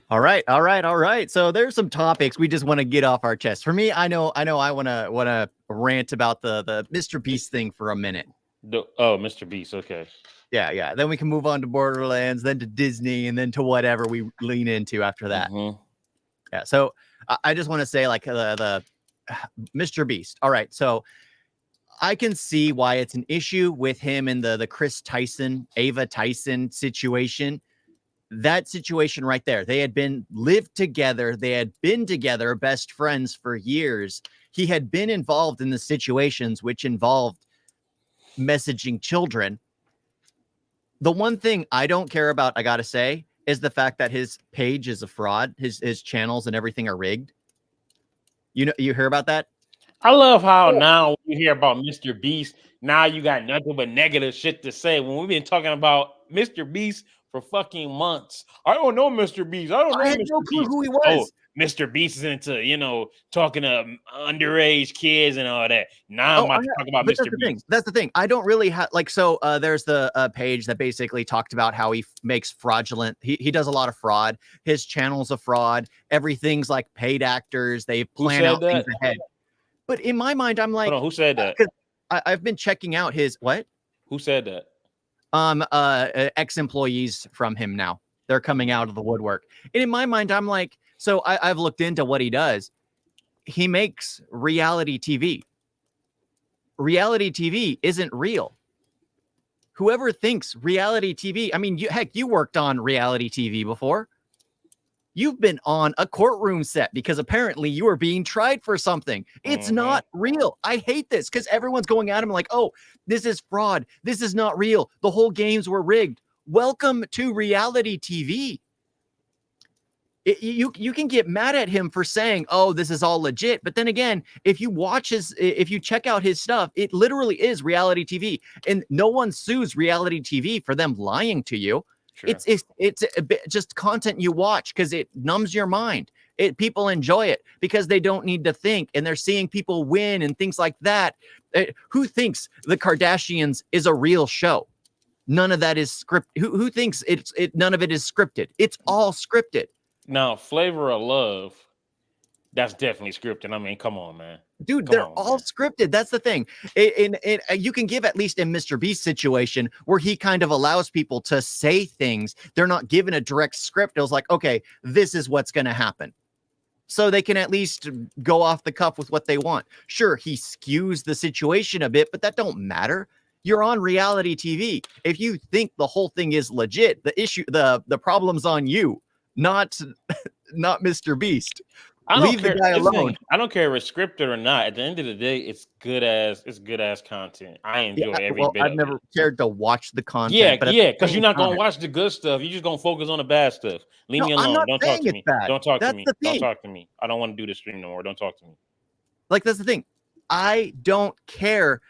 All right. So there's some topics we just want to get off our chest. For me, I know I wanna rant about the Mr. Beast thing for a minute. Mr. Beast. Okay. Yeah. Then we can move on to Borderlands, then to Disney, and then to whatever we lean into after that. Mm-hmm. Yeah. So I just want to say, like, the Mr. Beast. All right. So I can see why it's an issue with him and the Chris Tyson, Ava Tyson situation. That situation right there. They had lived together. They had been together, best friends for years. He had been involved in the situations which involved messaging children. The one thing I don't care about, I gotta say, is the fact that his page is a fraud. His channels and everything are rigged. You hear about that? I love how now you hear about Mr. Beast. Now you got nothing but negative shit to say when we've been talking about Mr. Beast for fucking months. I don't know Mr. Beast. I had no clue who he was. Oh, Mr. Beast is into, talking to underage kids and all that. Now I'm about to talk about Mr. Beast. That's the thing. I don't really have there's the page that basically talked about how he makes fraudulent. He does a lot of fraud. His channel's a fraud. Everything's like paid actors. They plan out things ahead. But in my mind, I'm like, hold on, who said that? I've been checking out his what? Who said that? Ex-employees from him now. They're coming out of the woodwork. And in my mind, I'm like, so I've looked into what he does. He makes reality TV. Reality TV isn't real. Whoever thinks reality TV, I mean, you worked on reality TV before. You've been on a courtroom set because apparently you were being tried for something. It's not real. I hate this because everyone's going at him like, oh, this is fraud. This is not real. The whole games were rigged. Welcome to reality TV. You can get mad at him for saying, oh, this is all legit. But then again, if you check out his stuff, it literally is reality TV. And no one sues reality TV for them lying to you. Sure. It's a bit just content you watch because it numbs your mind. People enjoy it because they don't need to think, and they're seeing people win and things like that. Who thinks the Kardashians is a real show? None of that is scripted. Who thinks none of it is scripted? It's all scripted. Now, Flavor of Love, that's definitely scripted. I mean, come on, man. Dude, they're all scripted. That's the thing. You can give at least in Mr. Beast situation where he kind of allows people to say things. They're not given a direct script. It was like, okay, this is what's going to happen. So they can at least go off the cuff with what they want. Sure, he skews the situation a bit, but that don't matter. You're on reality TV. If you think the whole thing is legit, the problem's on you, not Mr. Beast. Leave the guy alone. I don't care if it's scripted or not. At the end of the day, it's good ass content. I enjoy every bit of it. I've never cared to watch the content. Yeah, because you're not gonna watch the good stuff. You're just gonna focus on the bad stuff. Leave me alone. Don't talk to me. Don't talk to me. Don't talk to me. I don't want to do the stream no more. Don't talk to me. Like, that's the thing. I don't care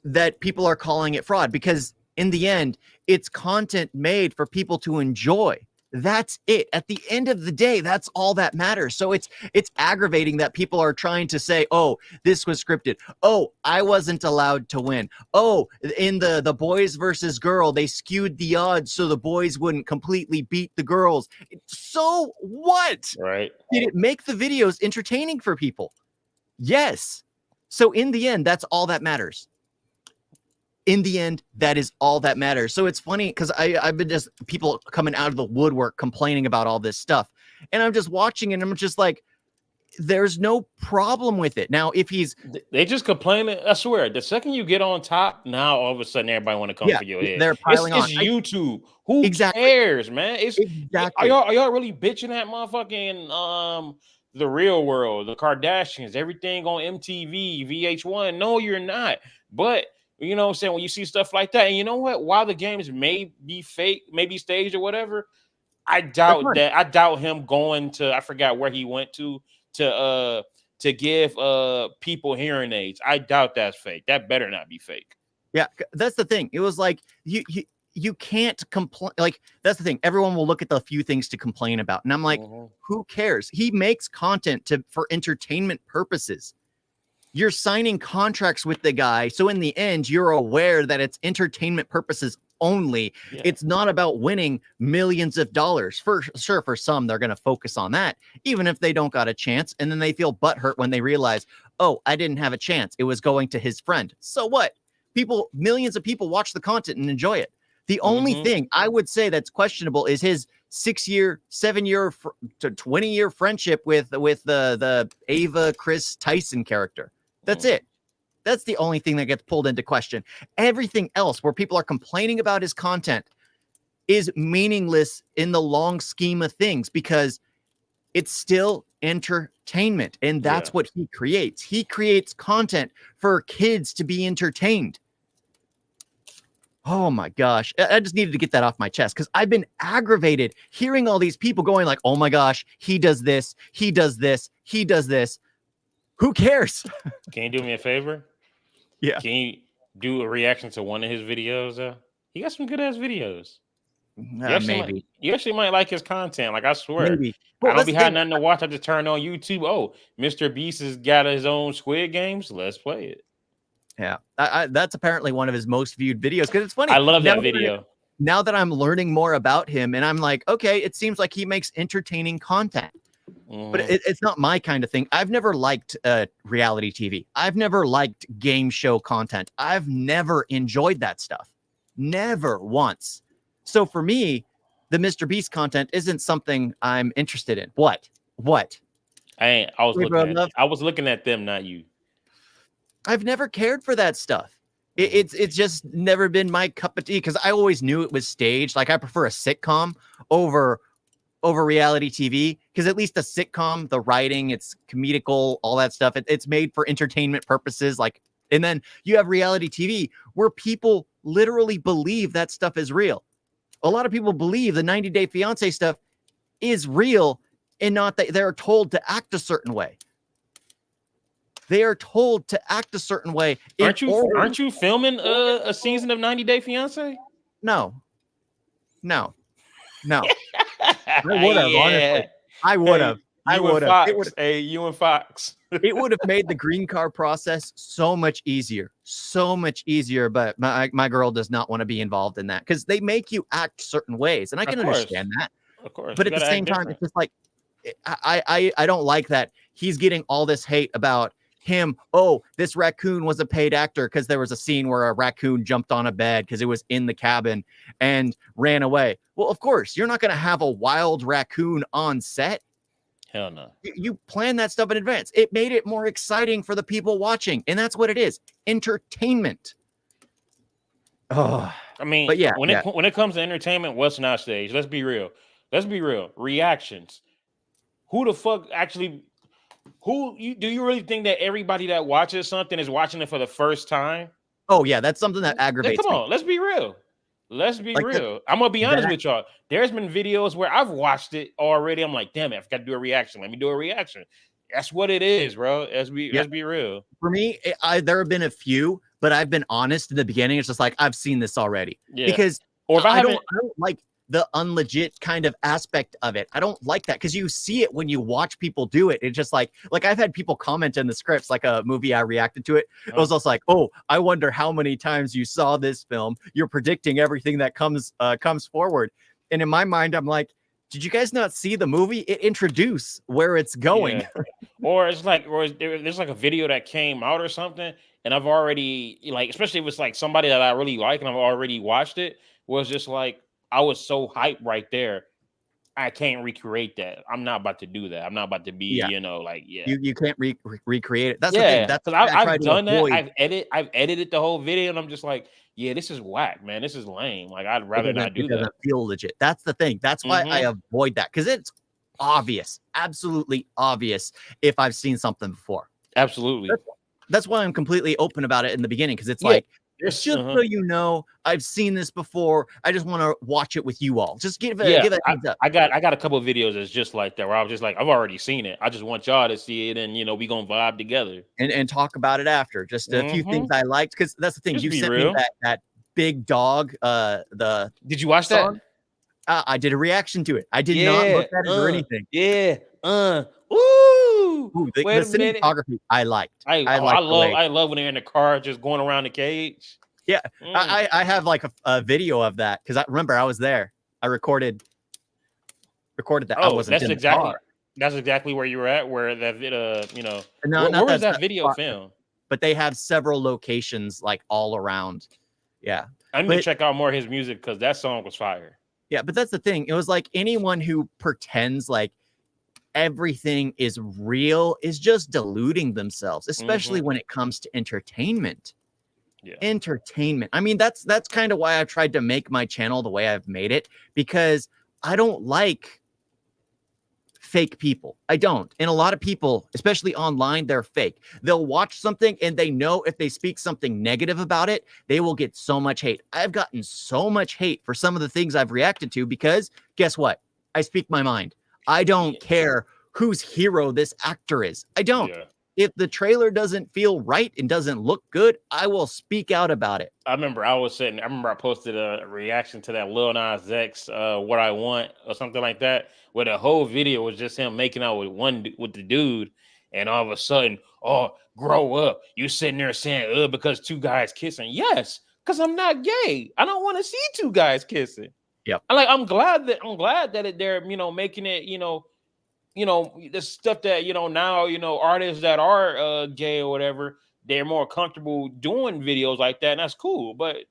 that people are calling it fraud because in the end, it's content made for people to enjoy. That's it. At the end of the day, that's all that matters. So it's aggravating that people are trying to say, oh, this was scripted. Oh, I wasn't allowed to win. Oh, in the boys versus girl, they skewed the odds so the boys wouldn't completely beat the girls. So what? Right. Did it make the videos entertaining for people? Yes. So in the end, that's all that matters. In the end, that is all that matters. So it's funny because I've been just people coming out of the woodwork complaining about all this stuff. And I'm just watching and I'm just like, there's no problem with it. Now, if they just complaining, I swear, the second you get on top, now all of a sudden everybody want to come for your head. They're piling on. It's YouTube. Who cares, man? Are y'all really bitching at motherfucking the real world, the Kardashians, everything on MTV, VH1? No, you're not. But you know what I'm saying? When you see stuff like that, and you know what? While the games may be fake, maybe staged or whatever, I doubt that. I doubt him going to, I forgot where he went to give people hearing aids. I doubt that's fake. That better not be fake. Yeah, that's the thing. It was like you can't complain. Like, that's the thing. Everyone will look at the few things to complain about. And I'm like, who cares? He makes content for entertainment purposes. You're signing contracts with the guy. So in the end, you're aware that it's entertainment purposes only. Yeah. It's not about winning millions of dollars. For sure, for some, they're going to focus on that, even if they don't got a chance. And then they feel butthurt when they realize, oh, I didn't have a chance. It was going to his friend. So what? Millions of people watch the content and enjoy it. The only thing I would say that's questionable is his 6-year, 7-year to 20-year friendship with the Ava Chris Tyson character. That's it. That's the only thing that gets pulled into question. Everything else where people are complaining about his content is meaningless in the long scheme of things because it's still entertainment. And that's what he creates. He creates content for kids to be entertained. Oh my gosh. I just needed to get that off my chest because I've been aggravated hearing all these people going like, oh my gosh, he does this, he does this, he does this. Who cares? Can you do me a favor? Yeah. Can you do a reaction to one of his videos? He got some good ass videos. Maybe. You actually might like his content. Like, I swear. Maybe. Well, I don't be having nothing to watch. I just turn on YouTube. Oh, Mr. Beast has got his own Squid Games. Let's play it. Yeah, that's apparently one of his most viewed videos because it's funny. I love that video. Now that I'm learning more about him and I'm like, okay, it seems like he makes entertaining content, but it's not my kind of thing. I've never liked reality TV. I've never liked game show content. I've never enjoyed that stuff. Never once. So for me, the Mr. Beast content isn't something I'm interested in. What? I was looking at them, not you. I've never cared for that stuff. It's just never been my cup of tea because I always knew it was staged. Like I prefer a sitcom over reality TV because at least a sitcom, the writing, it's comedical, all that stuff. It's made for entertainment purposes. Like, and then you have reality TV where people literally believe that stuff is real. A lot of people believe the 90 Day Fiance stuff is real and not that they're told to act a certain way. They are told to act a certain way. Aren't you filming a season of 90 Day Fiance? No. I would have, honestly. I would have. Hey, you and Fox. It would have made the green card process so much easier. But my girl does not want to be involved in that because they make you act certain ways. And I can understand that. Of course. But at the same time, it's just like, I don't like that he's getting all this hate about him. Oh, this raccoon was a paid actor because there was a scene where a raccoon jumped on a bed because it was in the cabin and ran away. Well, of course, you're not going to have a wild raccoon on set. Hell no. You plan that stuff in advance. It made it more exciting for the people watching. And that's what it is. Entertainment. Oh, I mean, but when it comes to entertainment, what's not staged? Let's be real. Reactions. Who the fuck actually... do you really think that everybody that watches something is watching it for the first time? Oh yeah, that's something that aggravates me. Come on, let's be real. I'm gonna be honest with y'all. There's been videos where I've watched it already. I'm like, damn it, I've got to do a reaction. Let me do a reaction. That's what it is, bro. Let's be real. For me, there have been a few, but I've been honest in the beginning. It's just like I've seen this already. Yeah. Because if I don't like the unlegit kind of aspect of it. I don't like that because you see it when you watch people do it. It's just like I've had people comment in the scripts, like a movie I reacted to it. It was also like, oh, I wonder how many times you saw this film. You're predicting everything that comes forward. And in my mind, I'm like, did you guys not see the movie? It introduced where it's going. Yeah. Or there's like a video that came out or something. And I've already especially if it's like somebody that I really like and I've already watched it, was just like, I was so hyped right there. I can't recreate that. I'm not about to do that. I'm not about to be, You can't recreate it. That's the thing. That's I've done that. I've edited the whole video, and I'm just like, yeah, this is whack, man. This is lame. Like, I'd rather not do that. It doesn't feel legit. That's the thing. That's why I avoid that because it's obvious, absolutely obvious. If I've seen something before, absolutely. That's why I'm completely open about it in the beginning because it's like. Just so you know, I've seen this before. I just want to watch it with you all. Just give it a heads up. I got a couple of videos that's just like that where I was just like, I've already seen it. I just want y'all to see it, and we gonna vibe together and talk about it after. Just a few things I liked because that's the thing. You sent me that big dog. Did you watch that? I did a reaction to it. I did not look at it or anything. Yeah. Ooh, the cinematography I liked. I love when they're in the car just going around the cage. Yeah, I have like a video of that because I remember I was there. I recorded that. I wasn't in the car. That's exactly where you were at. Where that No, where was that video film? But they have several locations like all around. Yeah, I need to check out more of his music because that song was fire. Yeah, but that's the thing. It was like anyone who pretends like everything is real is just deluding themselves, especially when it comes to entertainment. Yeah. Entertainment. I mean, that's kind of why I've tried to make my channel the way I've made it, because I don't like fake people. I don't. And a lot of people, especially online, they're fake. They'll watch something and they know if they speak something negative about it, they will get so much hate. I've gotten so much hate for some of the things I've reacted to because guess what? I speak my mind. I don't care whose hero this actor is. I don't. Yeah. If the trailer doesn't feel right and doesn't look good, I will speak out about it. I remember I posted a reaction to that Lil Nas X, What I Want or something like that, where the whole video was just him making out with the dude. And all of a sudden, oh, grow up. You sitting there saying, because two guys kissing. Yes, because I'm not gay. I don't want to see two guys kissing. Yep. I'm glad that they're, making it, the stuff that, now, artists that are gay or whatever, they're more comfortable doing videos like that. And that's cool. But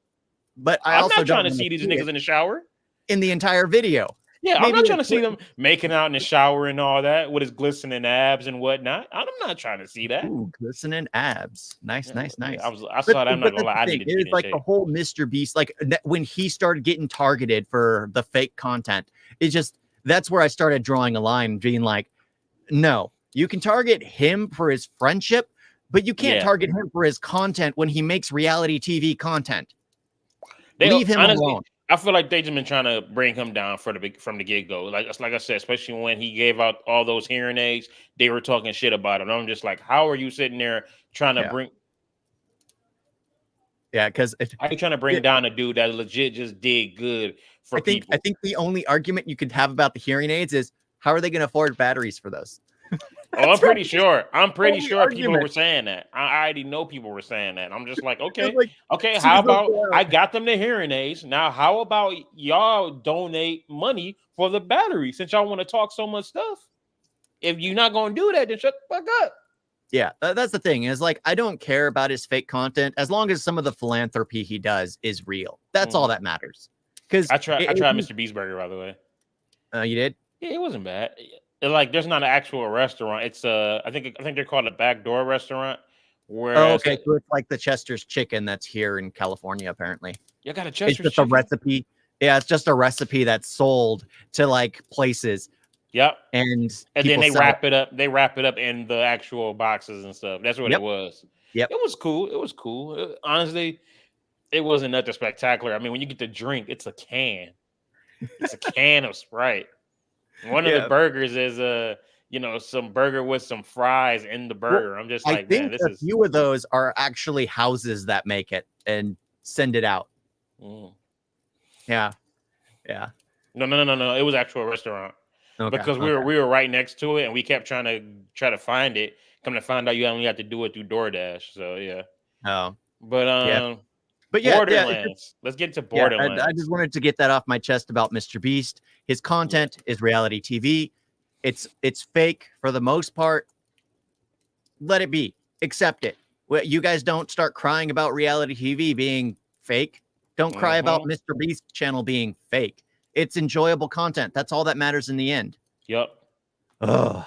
I'm not trying to see these niggas in the shower. In the entire video. Yeah, I'm not trying to see them making out in the shower and all that with his glistening abs and whatnot. I'm not trying to see that. Ooh, glistening abs. Nice. I saw that. I'm not gonna lie. It's like the whole Mr. Beast, like when he started getting targeted for the fake content, that's where I started drawing a line, being like, no, you can target him for his friendship, but you can't target him for his content when he makes reality TV content. Leave him alone. I feel like they just been trying to bring him down from the get-go. Like I said, especially when he gave out all those hearing aids, they were talking shit about him. I'm just like, how are you sitting there trying to bring? Yeah, because how are you trying to bring down a dude that legit just did good for people? I think the only argument you could have about the hearing aids is how are they going to afford batteries for those? I'm pretty sure people were saying that. I already know people were saying that. I'm just like, okay. How about I got them the hearing aids? Now, how about y'all donate money for the battery since y'all want to talk so much stuff? If you're not going to do that, then shut the fuck up. Yeah, that's the thing. Is like, I don't care about his fake content as long as some of the philanthropy he does is real. That's all that matters. Because I tried Mr. Beast Burger, by the way. You did? Yeah, it wasn't bad. Like, there's not an actual restaurant. It's I think they're called a backdoor restaurant. So it's like the Chester's Chicken that's here in California, apparently. You got a Chester's Chicken? It's just chicken? a recipe. Yeah, it's just a recipe that's sold to like places. Yep. And then they wrap it up. They wrap it up in the actual boxes and stuff. That's what it was. Yep. It was cool. Honestly, it wasn't nothing spectacular. I mean, when you get the drink, it's a can. It's a can of Sprite. One of the burgers is some burger with some fries in the burger. Well, I'm just like, man, this is. A few of those are actually houses that make it and send it out. Yeah. No. It was actual restaurant. Because we were right next to it and we kept trying to find it. Come to find out you only have to do it through DoorDash. So yeah. Oh. But Borderlands. Let's get to Borderlands. I just wanted to get that off my chest about Mr. Beast. His content is reality TV. It's fake for the most part. Let it be. Accept it. You guys don't start crying about reality TV being fake. Don't cry about Mr. Beast's channel being fake. It's enjoyable content. That's all that matters in the end. Yep. Ugh.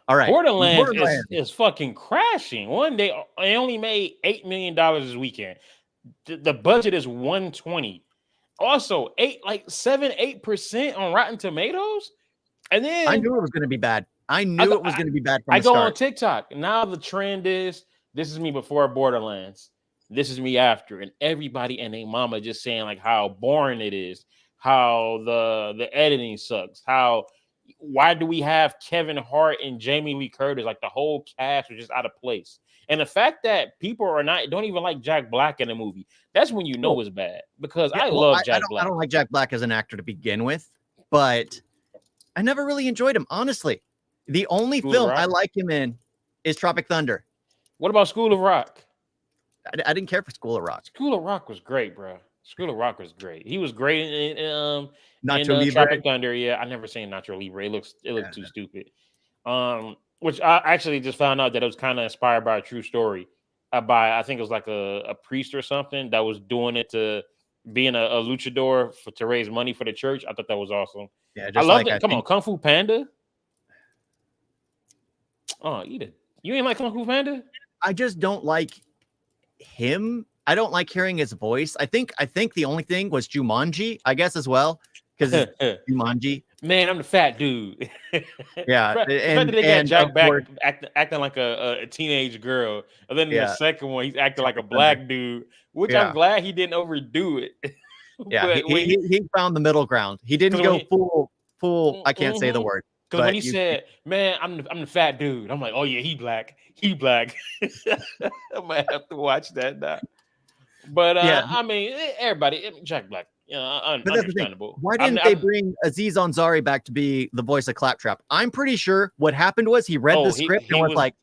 All right. Borderlands is fucking crashing. One day, they only made $8 million this weekend. The budget is 120. Also, 8% on Rotten Tomatoes. And then I knew it was going to be bad. I knew it was going to be bad from the start. I go on TikTok. Now the trend is this is me before Borderlands. This is me after. And everybody and their mama just saying like how boring it is, how the editing sucks, why do we have Kevin Hart and Jamie Lee Curtis? Like the whole cast was just out of place. And the fact that people don't even like Jack Black in the movie, that's when you know it's bad. Because I love Jack Black. I don't like Jack Black as an actor to begin with, but I never really enjoyed him, honestly. The only film I like him in is Tropic Thunder. What about School of Rock? I didn't care for School of Rock. School of Rock was great, bro. School of Rock was great. He was great in Nacho Libre. Tropic Thunder. Yeah, I never seen Nacho Libre. It looked too stupid. Which I actually just found out that it was kind of inspired by a true story. By I think it was like a priest or something that was doing it to being a luchador to raise money for the church. I thought that was awesome. Yeah, I love it. Come on, Kung Fu Panda. Oh, eat it. You ain't like Kung Fu Panda? I just don't like him. I don't like hearing his voice. I think the only thing was Jumanji, I guess, as well, because Jumanji. Man, I'm the fat dude. Yeah, and they got Jack back acting like a teenage girl, and then in the second one, he's acting like a black dude, which I'm glad he didn't overdo it. Yeah, he found the middle ground. He didn't go full. I can't say the word. Because when he said, "Man, I'm the fat dude," I'm like, "Oh yeah, he black. He black." I might have to watch that now. But I mean, everybody, Jack Black, understandable. Why didn't they bring Aziz Ansari back to be the voice of Claptrap? I'm pretty sure what happened was he read the script and was like,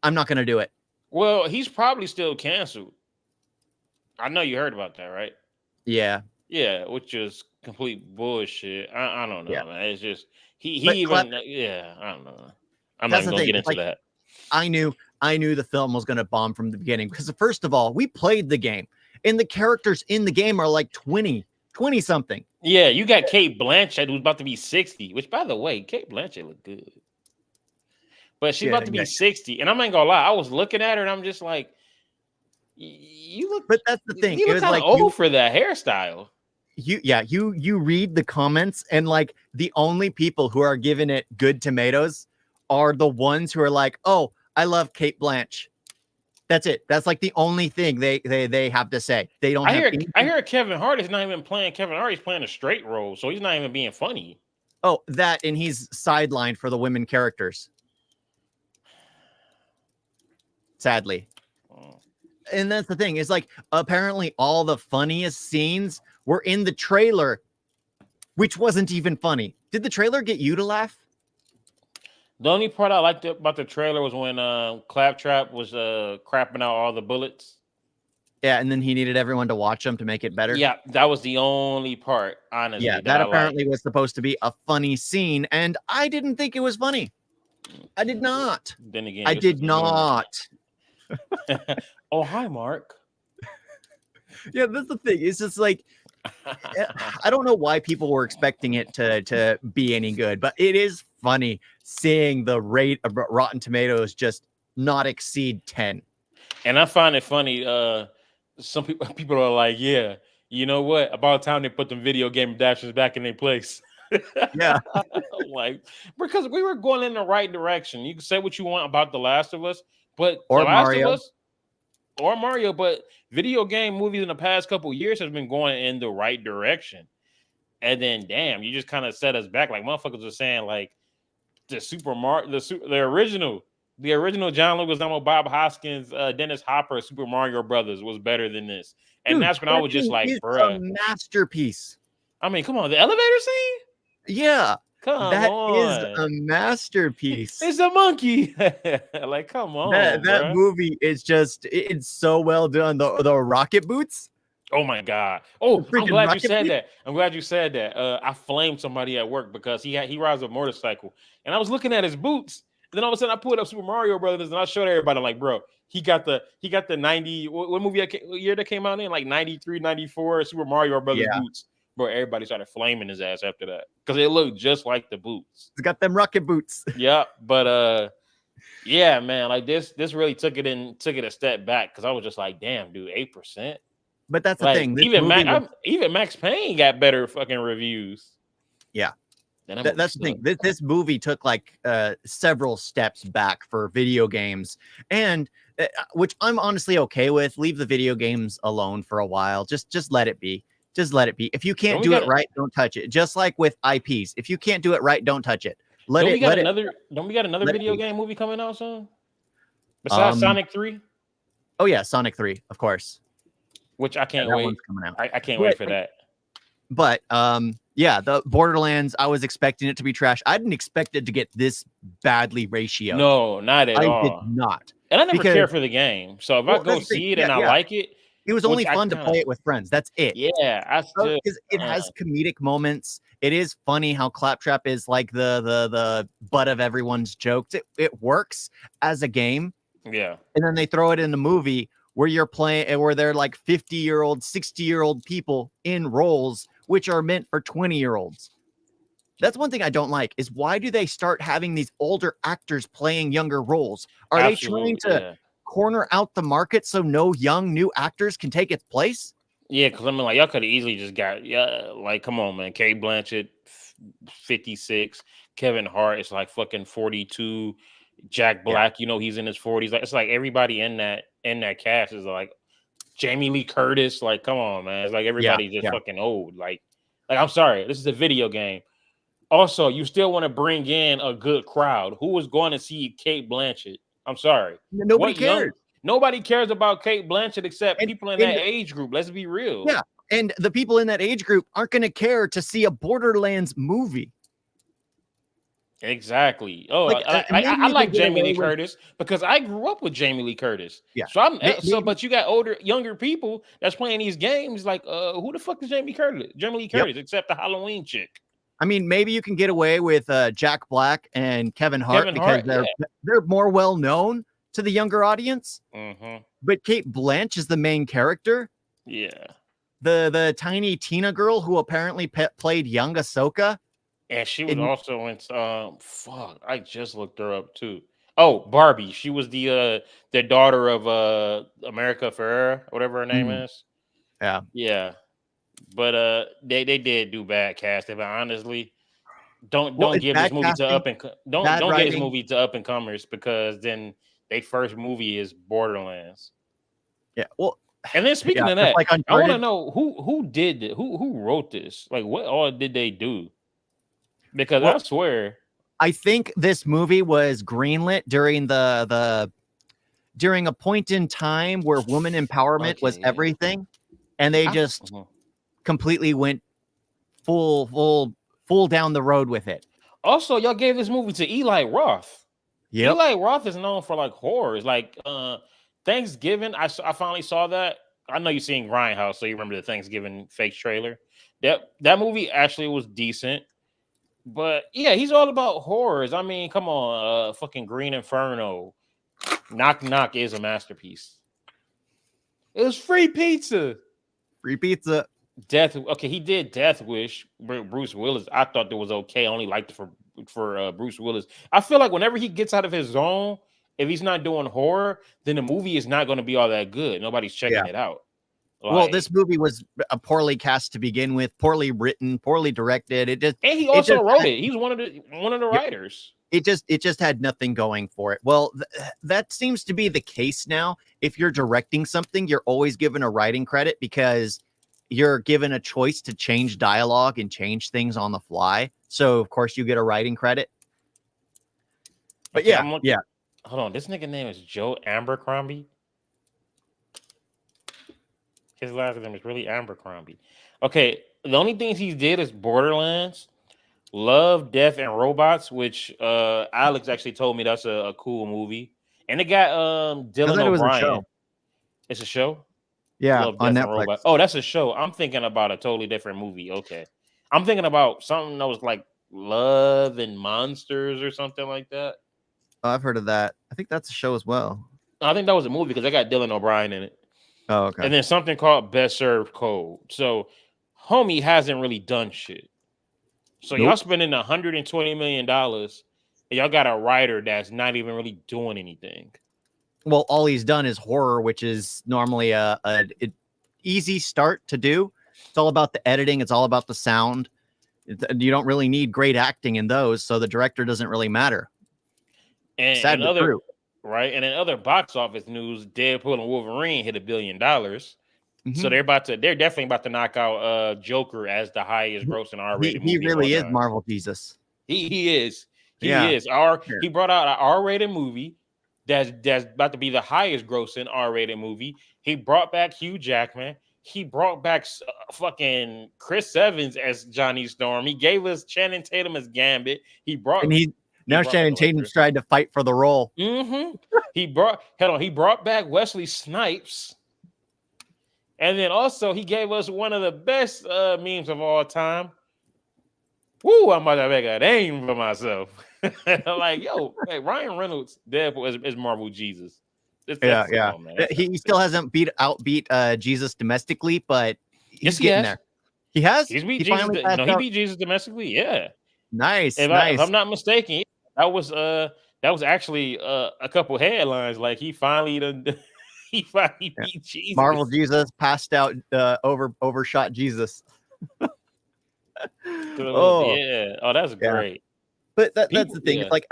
"I'm not going to do it." Well, he's probably still canceled. I know you heard about that, right? Yeah. Yeah, which is complete bullshit. I don't know, man. It's just I don't know. I'm not even gonna get into that. I knew the film was gonna bomb from the beginning because first of all, we played the game and the characters in the game are like 20 something. Yeah, you got Kate Blanchett who's about to be 60, which by the way, Kate Blanchett looked good. But she's about to be 60. And I'm not gonna lie, I was looking at her and I'm just like, you look, but that's the thing. You look kind of old for that hairstyle. You read the comments and like the only people who are giving it good tomatoes are the ones who are like, "Oh, I love Kate Blanchett." That's it. That's like the only thing they have to say. They don't. I hear Kevin Hart is not even playing. Kevin Hart is playing a straight role, so he's not even being funny. Oh, that and he's sidelined for the women characters. Sadly. And that's the thing. Is like apparently all the funniest scenes were in the trailer, which wasn't even funny. Did the trailer get you to laugh? The only part I liked about the trailer was when Claptrap was crapping out all the bullets. Yeah, and then he needed everyone to watch them to make it better. Yeah, that was the only part, honestly. Yeah, that apparently was supposed to be a funny scene, and I didn't think it was funny. I did not. Then again, I did not. Oh, hi, Mark. Yeah, that's the thing. It's just like, I don't know why people were expecting it to be any good, but it is funny seeing the rate of Rotten Tomatoes just not exceed 10. And I find it funny. Some people are like, yeah, you know what? About time they put them video game adaptations back in their place. Yeah. Like, because we were going in the right direction. You can say what you want about The Last of Us, but or The Last Mario. of Us or Mario, but video game movies in the past couple of years has been going in the right direction. And then, damn, you just kind of set us back. Like motherfuckers were saying, like the original John Leguizamo, Bob Hoskins, Dennis Hopper, Super Mario Brothers was better than this. And dude, that's when I was just like, bruh, a masterpiece. I mean, come on, the elevator scene? Yeah. Come on. That is a masterpiece. It's a monkey. Like, come on. That movie is just, it's so well done. The rocket boots. Oh my God. Oh, I'm glad you said that. I'm glad you said that. I flamed somebody at work because he rides a motorcycle. And I was looking at his boots. Then all of a sudden I pulled up Super Mario Brothers and I showed everybody, like, bro, he got the 90, what movie year that came out in? Like 93, 94 Super Mario Brothers boots. Bro, everybody started flaming his ass after that because it looked just like the boots. It's got them rocket boots. Yeah, but yeah, man, like this really took it a step back because I was just like, damn, dude, 8%. But that's the thing. Even Max Payne got better fucking reviews. Yeah, that's the thing. This movie took like several steps back for video games, and which I'm honestly okay with. Leave the video games alone for a while. Just let it be. Just let it be. If you can't do it right, don't touch it. Just like with IPs. If you can't do it right, don't touch it. Don't we got another video game movie coming out soon? Besides Sonic 3? Oh yeah, Sonic 3, of course. Which I can't wait. One's coming out. I can't wait for that. But Yeah, the Borderlands, I was expecting it to be trash. I didn't expect it to get this badly ratioed. No, not at I all. did not. And I never care for the game. So if I go see it and I like it, it was only fun to play it with friends. That's it. Yeah, because it has comedic moments. It is funny how Claptrap is like the butt of everyone's jokes. It works as a game. Yeah. And then they throw it in the movie where you're playing, where they're like 50-year-old, 60-year-old people in roles which are meant for 20-year-olds. That's one thing I don't like, is why do they start having these older actors playing younger roles? Are they trying to corner out the market so no young new actors can take its place? Yeah, because I mean, like, y'all could have easily just got, like, come on, man. Kate Blanchett, 56. Kevin Hart is like fucking 42. Jack Black, he's in his 40s. Like, it's like everybody in that cast is like Jamie Lee Curtis. Like, come on, man. It's like everybody's just fucking old. Like, I'm sorry, this is a video game. Also, you still want to bring in a good crowd. Who is going to see Kate Blanchett? I'm sorry. Nobody cares. Nobody cares about Kate Blanchett except people in that age group. Let's be real. Yeah, and the people in that age group aren't going to care to see a Borderlands movie. Exactly. Oh, like, I like Jamie Lee Curtis because I grew up with Jamie Lee Curtis. Yeah. So but you got younger people that's playing these games. Like, who the fuck is Jamie Lee Curtis, except the Halloween chick. I mean, maybe you can get away with Jack Black and Kevin Hart because they're more well known to the younger audience. Mm-hmm. But Kate Blanchett is the main character. Yeah. The tiny Tina girl who apparently played young Ahsoka. And she was also in fuck, I just looked her up too. Oh, Barbie. She was the daughter of America Ferrera, whatever her name is. Yeah. Yeah. But they did do bad casting, but honestly, don't give this movie to up and comers because then their first movie is Borderlands. Yeah. Well, and then speaking of that, like I want to know who did it, who wrote this? Like, what all did they do? Because I swear, I think this movie was greenlit during a point in time where woman empowerment was everything, and they just completely went full down the road with it. Also, y'all gave this movie to Eli Roth. Yeah, Eli Roth is known for like horrors, like Thanksgiving. I finally saw that. I know you've seen Grindhouse, so you remember the Thanksgiving fake trailer. That movie actually was decent. But yeah, he's all about horrors. I mean, come on, fucking Green Inferno, Knock Knock is a masterpiece. It was free pizza. Okay, he did Death Wish. Bruce Willis. I thought that was okay. I only liked it for Bruce Willis. I feel like whenever he gets out of his zone, if he's not doing horror, then the movie is not going to be all that good. Nobody's checking it out. Well, this movie was poorly cast to begin with, poorly written, poorly directed. And he also wrote it. He's one of the writers. It just had nothing going for it. Well, that seems to be the case now. If you're directing something, you're always given a writing credit because you're given a choice to change dialogue and change things on the fly. So of course you get a writing credit. But okay, hold on. This nigga name is Joe Abercrombie. His last name is really Abercrombie. Okay, the only things he did is Borderlands, Love, Death, and Robots, which Alex actually told me that's a cool movie. And it got Dylan O'Brien. It's a show? Yeah, Love, on Death, Netflix. Oh, that's a show. I'm thinking about a totally different movie. Okay. I'm thinking about something that was like Love and Monsters or something like that. Oh, I've heard of that. I think that's a show as well. I think that was a movie because I got Dylan O'Brien in it. Oh, okay. And then something called Best Served Cold. So, homie hasn't really done shit. So, y'all spending $120 million, and y'all got a writer that's not even really doing anything. Well, all he's done is horror, which is normally a easy start to do. It's all about the editing. It's all about the sound. You don't really need great acting in those, so the director doesn't really matter. And true. Right, and in other box office news, Deadpool and Wolverine hit $1 billion. Mm-hmm. So they're definitely about to knock out Joker as the highest grossing R-rated movie. He really is Marvel Jesus. He is. He is. He brought out an R-rated movie that's about to be the highest grossing R-rated movie. He brought back Hugh Jackman. he brought back fucking Chris Evans as Johnny Storm. He gave us Channing Tatum as Gambit. Now Channing Tatum's tried to fight for the role. He brought back Wesley Snipes. And then also he gave us one of the best memes of all time. Woo, I'm about to make a name for myself. Like, yo, hey, Ryan Reynolds, Deadpool is Marvel Jesus. Yeah. He still hasn't outbeat Jesus domestically, but he's getting there. He has. He beat Jesus domestically. Yeah. Nice. If I'm not mistaken, that was actually a couple headlines. Like he finally beat Jesus. Marvel Jesus passed out, overshot Jesus. That's great. But that's the thing. It's like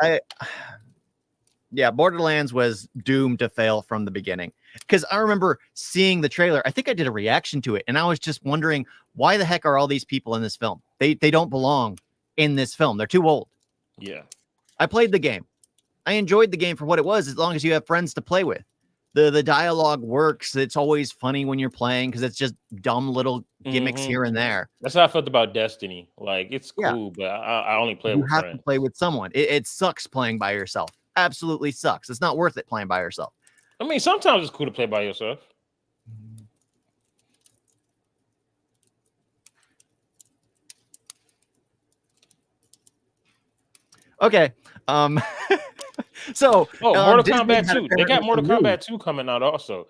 Borderlands was doomed to fail from the beginning, because I remember seeing the trailer. I think I did a reaction to it, and I was just wondering, why the heck are all these people in this film? They don't belong in this film. They're too old. Yeah. I played the game. I enjoyed the game for what it was, as long as you have friends to play with. The dialogue works. It's always funny when you're playing, because it's just dumb little gimmicks here and there. That's how I felt about Destiny. Like, it's cool, but I only play with friends. You have to play with someone. It sucks playing by yourself. Absolutely sucks. It's not worth it playing by yourself. I mean, sometimes it's cool to play by yourself. Okay. So Mortal Kombat 2. They got Mortal Kombat 2 coming out also.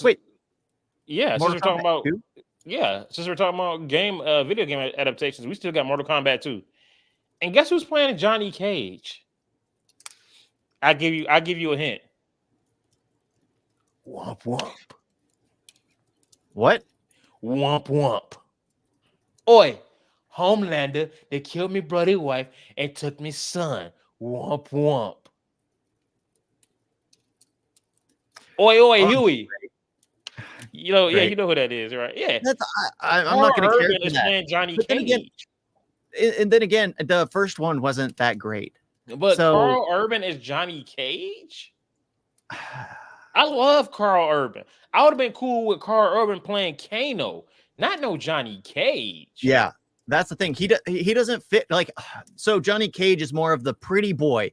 Wait. Yeah, since we're talking about 2? Since we're talking about video game adaptations, we still got Mortal Kombat 2. And guess who's playing Johnny Cage? I give you a hint. Womp womp. What? Womp womp. Oi, Homelander, they killed me bloody wife and took me son. Womp womp. Oi, Huey. You know, you know who that is, right? Yeah. I'm not going to care for that. Playing Johnny Cage. And then again, the first one wasn't that great. But Carl Urban is Johnny Cage? I love Carl Urban. I would have been cool with Carl Urban playing Kano, not no Johnny Cage. Yeah, that's the thing. He doesn't fit. Like, so Johnny Cage is more of the pretty boy.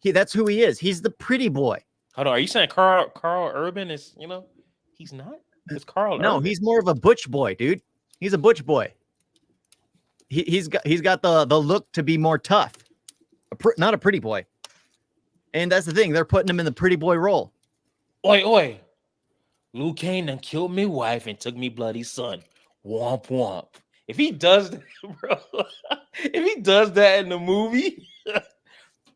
That's who he is. He's the pretty boy. Hold on, are you saying Carl Urban is, he's not? It's Carl No, Urban. He's more of a butch boy, dude. He's a butch boy. He's got the look to be more tough. Not a pretty boy. And that's the thing. They're putting him in the pretty boy role. Oi. Liu Kang done killed me wife and took me bloody son. Womp womp. If he does that, bro, if he does that in the movie,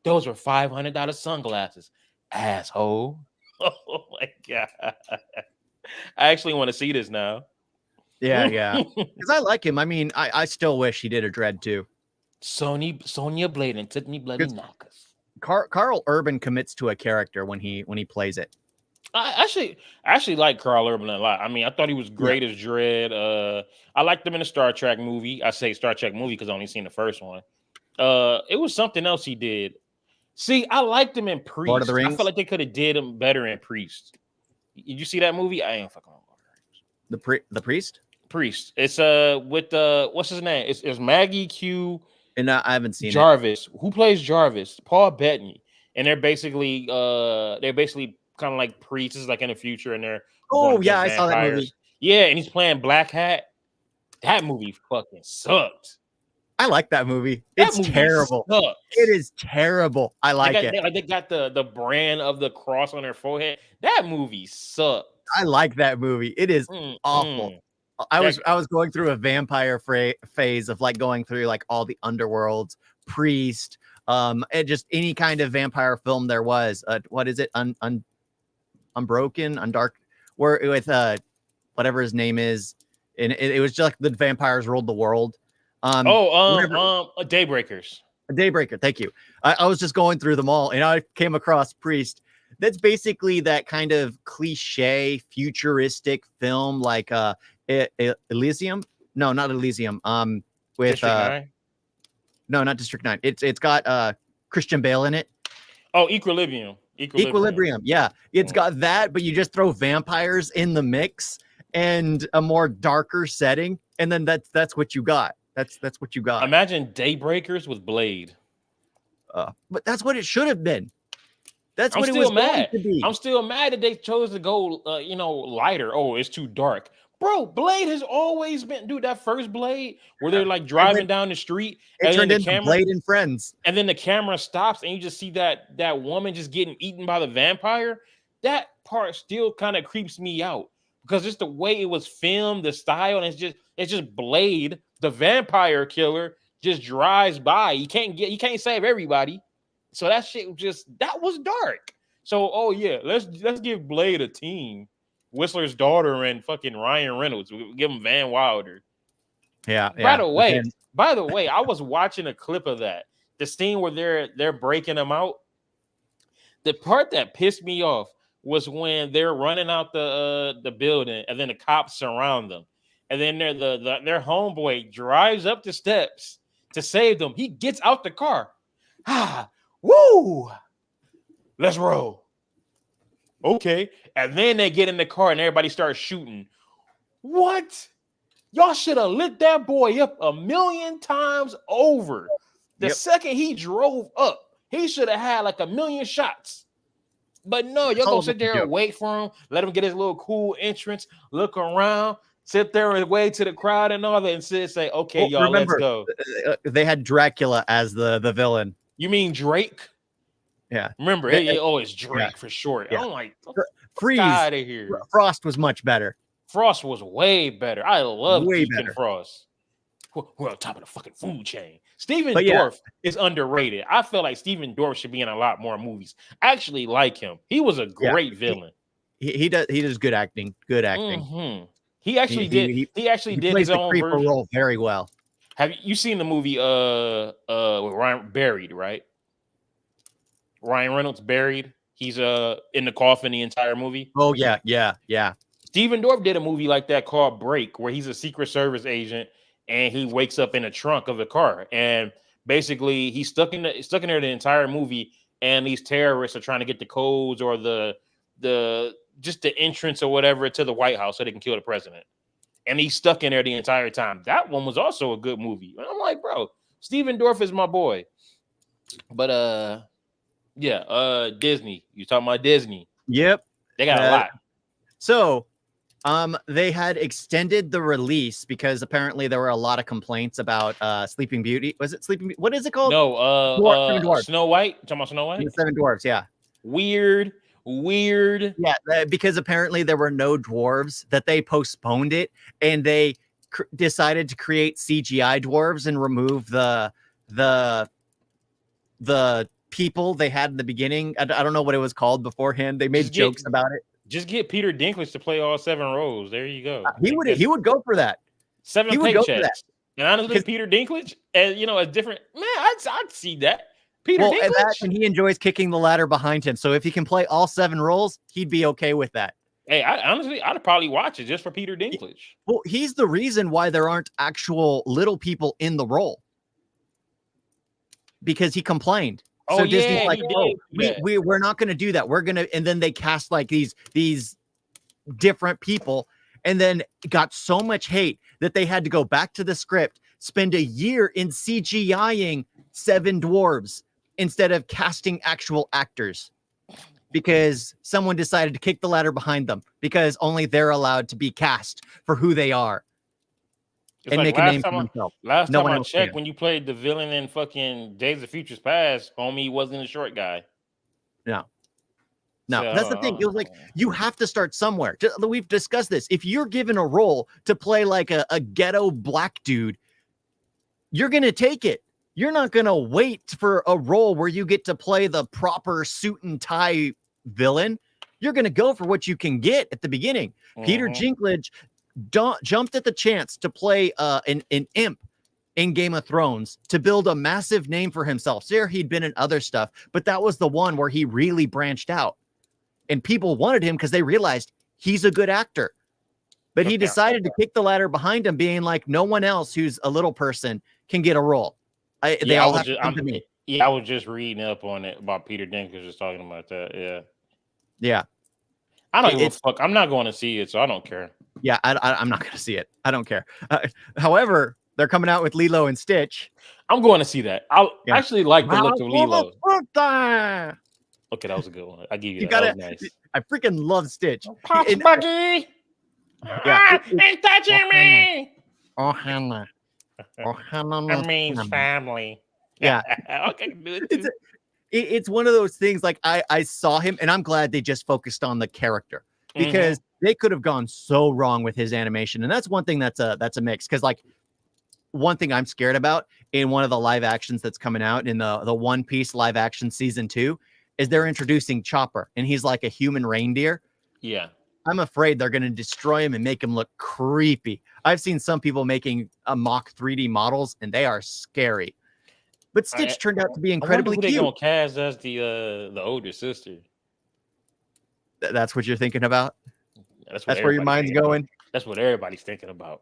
those were $500 sunglasses. Asshole. Oh my God. I actually want to see this now. Yeah. Because I like him. I mean, I still wish he did a Dread too. Sonya Blade and took me bloody knockers. Carl Urban commits to a character when he plays it. I actually like Carl Urban a lot. I mean, I thought he was great as Dredd. I liked him in the Star Trek movie. I say Star Trek movie because I only seen the first one. It was something else he did. See, I liked him in Priest. Lord of the Rings? I feel like they could have did him better in Priest. Did you see that movie? I ain't fucking the Priest. Priest. It's with what's his name? It's Maggie Q. And I haven't seen Jarvis. Who plays Jarvis? Paul Bettany. And they're basically kind of like priests, like in the future, and they're I saw that movie. Yeah, and he's playing Black Hat. That movie fucking sucked. I like that movie. It's terrible. Sucks. It is terrible. I like it. They got the brand of the cross on their forehead. That movie sucked. I like that movie. It is awful. I was going through a vampire phase of like going through like all the underworlds, Priest, and just any kind of vampire film there was. What is it? Unbroken, Undark, where with whatever his name is, and it was just like the vampires ruled the world. Daybreakers. Daybreaker. Thank you. I was just going through them all, and I came across Priest. That's basically that kind of cliche futuristic film, like Elysium. No, not Elysium. With District 9? No, not District 9. It's got Christian Bale in it. Oh, Equilibrium. Yeah, it's got that, but you just throw vampires in the mix, and a more darker setting, and then that's what you got. That's what you got. Imagine Daybreakers with Blade. But that's what it should have been. That's what it was mad. going to be. I'm still mad that they chose to go, lighter. Oh, it's too dark. Bro, Blade has always been, dude, that first Blade where they're like driving down the street and turned into Blade and Friends. And then the camera stops and you just see that woman just getting eaten by the vampire. That part still kind of creeps me out because just the way it was filmed, the style, and it's just Blade, the vampire killer, just drives by. You can't save everybody. So that shit that was dark. So let's give Blade a team. Whistler's daughter and fucking Ryan Reynolds. We'll give him Van Wilder. Yeah. By the way, I was watching a clip of that. The scene where they're breaking them out. The part that pissed me off was when they're running out the building and then the cops surround them. And then their homeboy drives up the steps to save them. He gets out the car. Woo! Let's roll. Okay. And then they get in the car and everybody starts shooting. What? Y'all should have lit that boy up 1,000,000 times over. The second he drove up, he should have had like 1,000,000 shots. But no, you're going to sit there and wait for him, let him get his little cool entrance, look around, sit there and wait to the crowd and all that, and say, okay, y'all, let's go. They had Dracula as the villain. You mean Drake? Yeah. Remember, it's Drake for short. Yeah. I'm like, Freeze. Out of here. Frost was much better. Frost was way better. I love Deacon Frost. We're on top of the fucking food chain. Stephen Dorff is underrated. I feel like Stephen Dorff should be in a lot more movies. I actually like him. He was a great villain. He does good acting. Good acting. Mm-hmm. He actually did his own version. Role very well. Have you seen the movie with Ryan Buried, right? Ryan Reynolds Buried. He's in the coffin the entire movie. Oh yeah. Stephen Dorff did a movie like that called Break, where he's a Secret Service agent and he wakes up in the trunk of the car, and basically he's stuck in there the entire movie. And these terrorists are trying to get the codes or the entrance or whatever to the White House so they can kill the president. And he's stuck in there the entire time. That one was also a good movie. And I'm like, bro, Stephen Dorff is my boy. But Disney. You talking about Disney? Yep. They got a lot. So, they had extended the release because apparently there were a lot of complaints about Sleeping Beauty. Was it Sleeping? What is it called? No, Snow White. You talking about Snow White? The Seven Dwarfs. Yeah. Weird. Yeah, because apparently there were no dwarves, that they postponed it, and they decided to create CGI dwarves and remove the people they had in the beginning. I don't know what it was called beforehand. They made jokes about it. Just get Peter Dinklage to play all 7 roles. There you go. He would go for that. 7 paychecks. And honestly, Peter Dinklage, as a different man, I'd see that. Peter Dinklage, and he enjoys kicking the ladder behind him. So if he can play all 7 roles, he'd be okay with that. Hey, I'd probably watch it just for Peter Dinklage. Well, he's the reason why there aren't actual little people in the role, because he complained. So Disney's like, we're not going to do that. We're going to, and then they cast like these different people, and then got so much hate that they had to go back to the script, spend a year in CGIing 7 dwarves instead of casting actual actors, because someone decided to kick the ladder behind them because only they're allowed to be cast for who they are. It's and like make a name for themselves. Last time I checked, when you played the villain in fucking Days of Futures Past, homie wasn't a short guy. No, that's the thing. It was like, you have to start somewhere. We've discussed this. If you're given a role to play like a ghetto black dude, you're going to take it. You're not going to wait for a role where you get to play the proper suit and tie villain. You're going to go for what you can get at the beginning. Peter Dinklage jumped at the chance to play an imp in Game of Thrones to build a massive name for himself. Sure, he'd been in other stuff, but that was the one where he really branched out, and people wanted him because they realized he's a good actor. But he decided to kick the ladder behind him, being like, no one else who's a little person can get a role. They all have to come to me. Yeah, I was just reading up on it about Peter Dinklage just talking about that. Yeah. I don't give a fuck. I'm not going to see it, so I don't care. Yeah, I'm not going to see it. I don't care. However, they're coming out with Lilo and Stitch. I'm going to see that. I actually like the look of Lilo. Okay, that was a good one. I give you that. That was nice. I freaking love Stitch. Pops Buggy. Yeah, ain't touching me. Oh, Hannah. Oh, Hannah. It means family. Yeah. Okay, do it too. It's one of those things. Like I saw him, and I'm glad they just focused on the character, because they could have gone so wrong with his animation, and that's one thing that's a mix. Because like one thing I'm scared about in one of the live actions that's coming out in the One Piece live action season 2 is they're introducing Chopper, and he's like a human reindeer. Yeah. I'm afraid they're going to destroy him and make him look creepy. I've seen some people making a mock 3D models, and they are scary. But Stitch turned out to be incredibly cute. Who they gonna cast as the older sister? That's what you're thinking about? That's where your mind's going? That's what everybody's thinking about.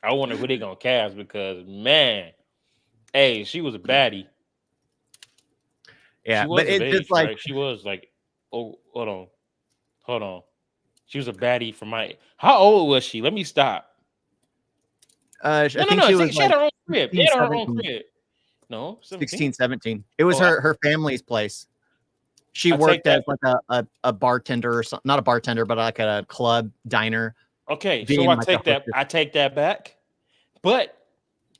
I wonder who they gonna cast, because man, hey, she was a baddie. Yeah, but it's like, right? She was like, oh, hold on. She was a baddie for my. How old was she? Let me stop. No. She had her own crib. She had her own crib. No, 16, 17. It was her family's place. She worked as like a bartender or something. Not a bartender, but like a club diner. Okay, so I take that back. But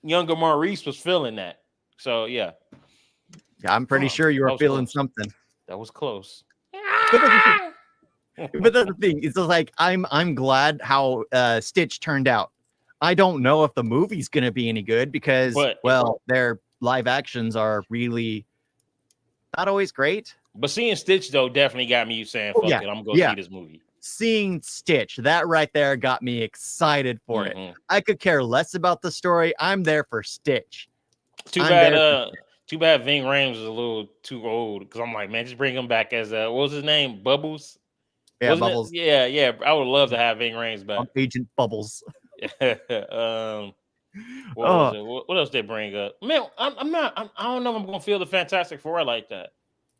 younger Maurice was feeling that. So yeah. Yeah, I'm pretty sure you were feeling something. That was close. But that's the thing. It's just like I'm glad how Stitch turned out. I don't know if the movie's gonna be any good, because their live actions are really not always great. But seeing Stitch though definitely got me saying, "Fuck it, I'm gonna see this movie." Seeing Stitch, that right there got me excited for it. I could care less about the story. I'm there for Stitch. Too bad Ving Rhames is a little too old, because I'm like, man, just bring him back as what was his name? Bubbles? Yeah, Bubbles. Yeah. I would love to have Ving Rhames back. Agent Bubbles. What else they bring up? Man, I don't know if I'm gonna feel the Fantastic Four like that.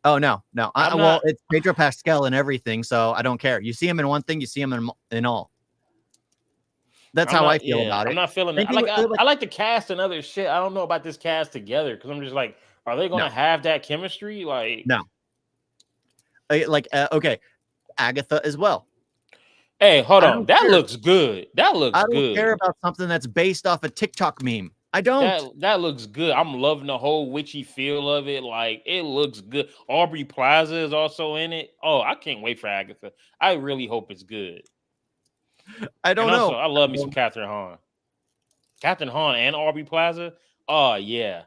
Oh no. Well, it's Pedro Pascal and everything, so I don't care. You see him in one thing, you see him in all. That's how I feel about it. I'm not feeling that. I like the cast and other shit. I don't know about this cast together, because I'm just like, are they gonna have that chemistry? Like, no. Okay, Agatha as well. Hey, hold on. That looks good. That looks good. I don't care about something that's based off a TikTok meme. I don't. That looks good. I'm loving the whole witchy feel of it. Like, it looks good. Aubrey Plaza is also in it. Oh, I can't wait for Agatha. I really hope it's good. I don't know. I love me some Catherine Hahn. Catherine Hahn and Aubrey Plaza. Oh yeah.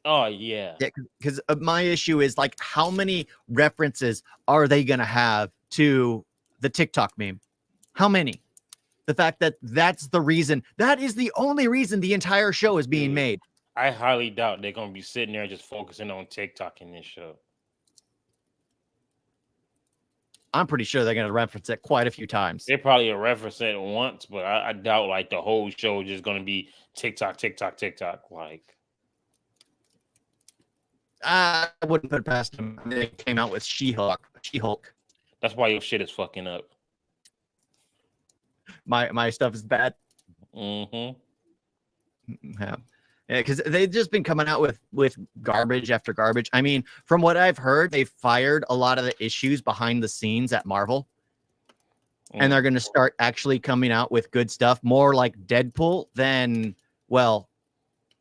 Yeah, because my issue is like, how many references are they gonna have to the TikTok meme? How many? The fact that that's the reason, that is the only reason the entire show is being made. I highly doubt they're gonna be sitting there just focusing on TikTok in this show. I'm pretty sure they're gonna reference it quite a few times. They probably reference it once, but I doubt like the whole show is just gonna be TikTok. Like, I wouldn't put it past them. I mean, they came out with She-Hulk. That's why your shit is fucking up. My stuff is bad. Yeah, because they've just been coming out with garbage after garbage. I mean, from what I've heard, they fired a lot of the issues behind the scenes at Marvel, and they're going to start actually coming out with good stuff, more like Deadpool than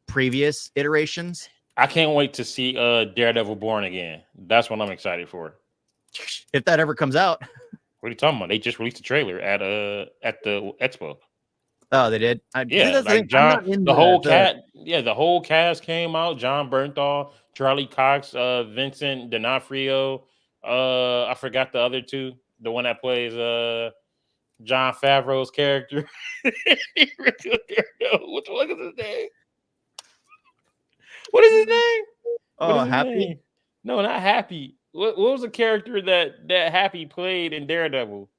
previous iterations. I can't wait to see Daredevil Born Again. That's what I'm excited for. If that ever comes out. What are you talking about? They just released a trailer at the expo. Oh, they did. Like John, the whole cast came out. John Bernthal, Charlie Cox, Vincent D'Onofrio. I forgot the other two. The one that plays Jon Favreau's character. Which one is his name? What is his name? Happy? No, not Happy. What was the character that Happy played in Daredevil?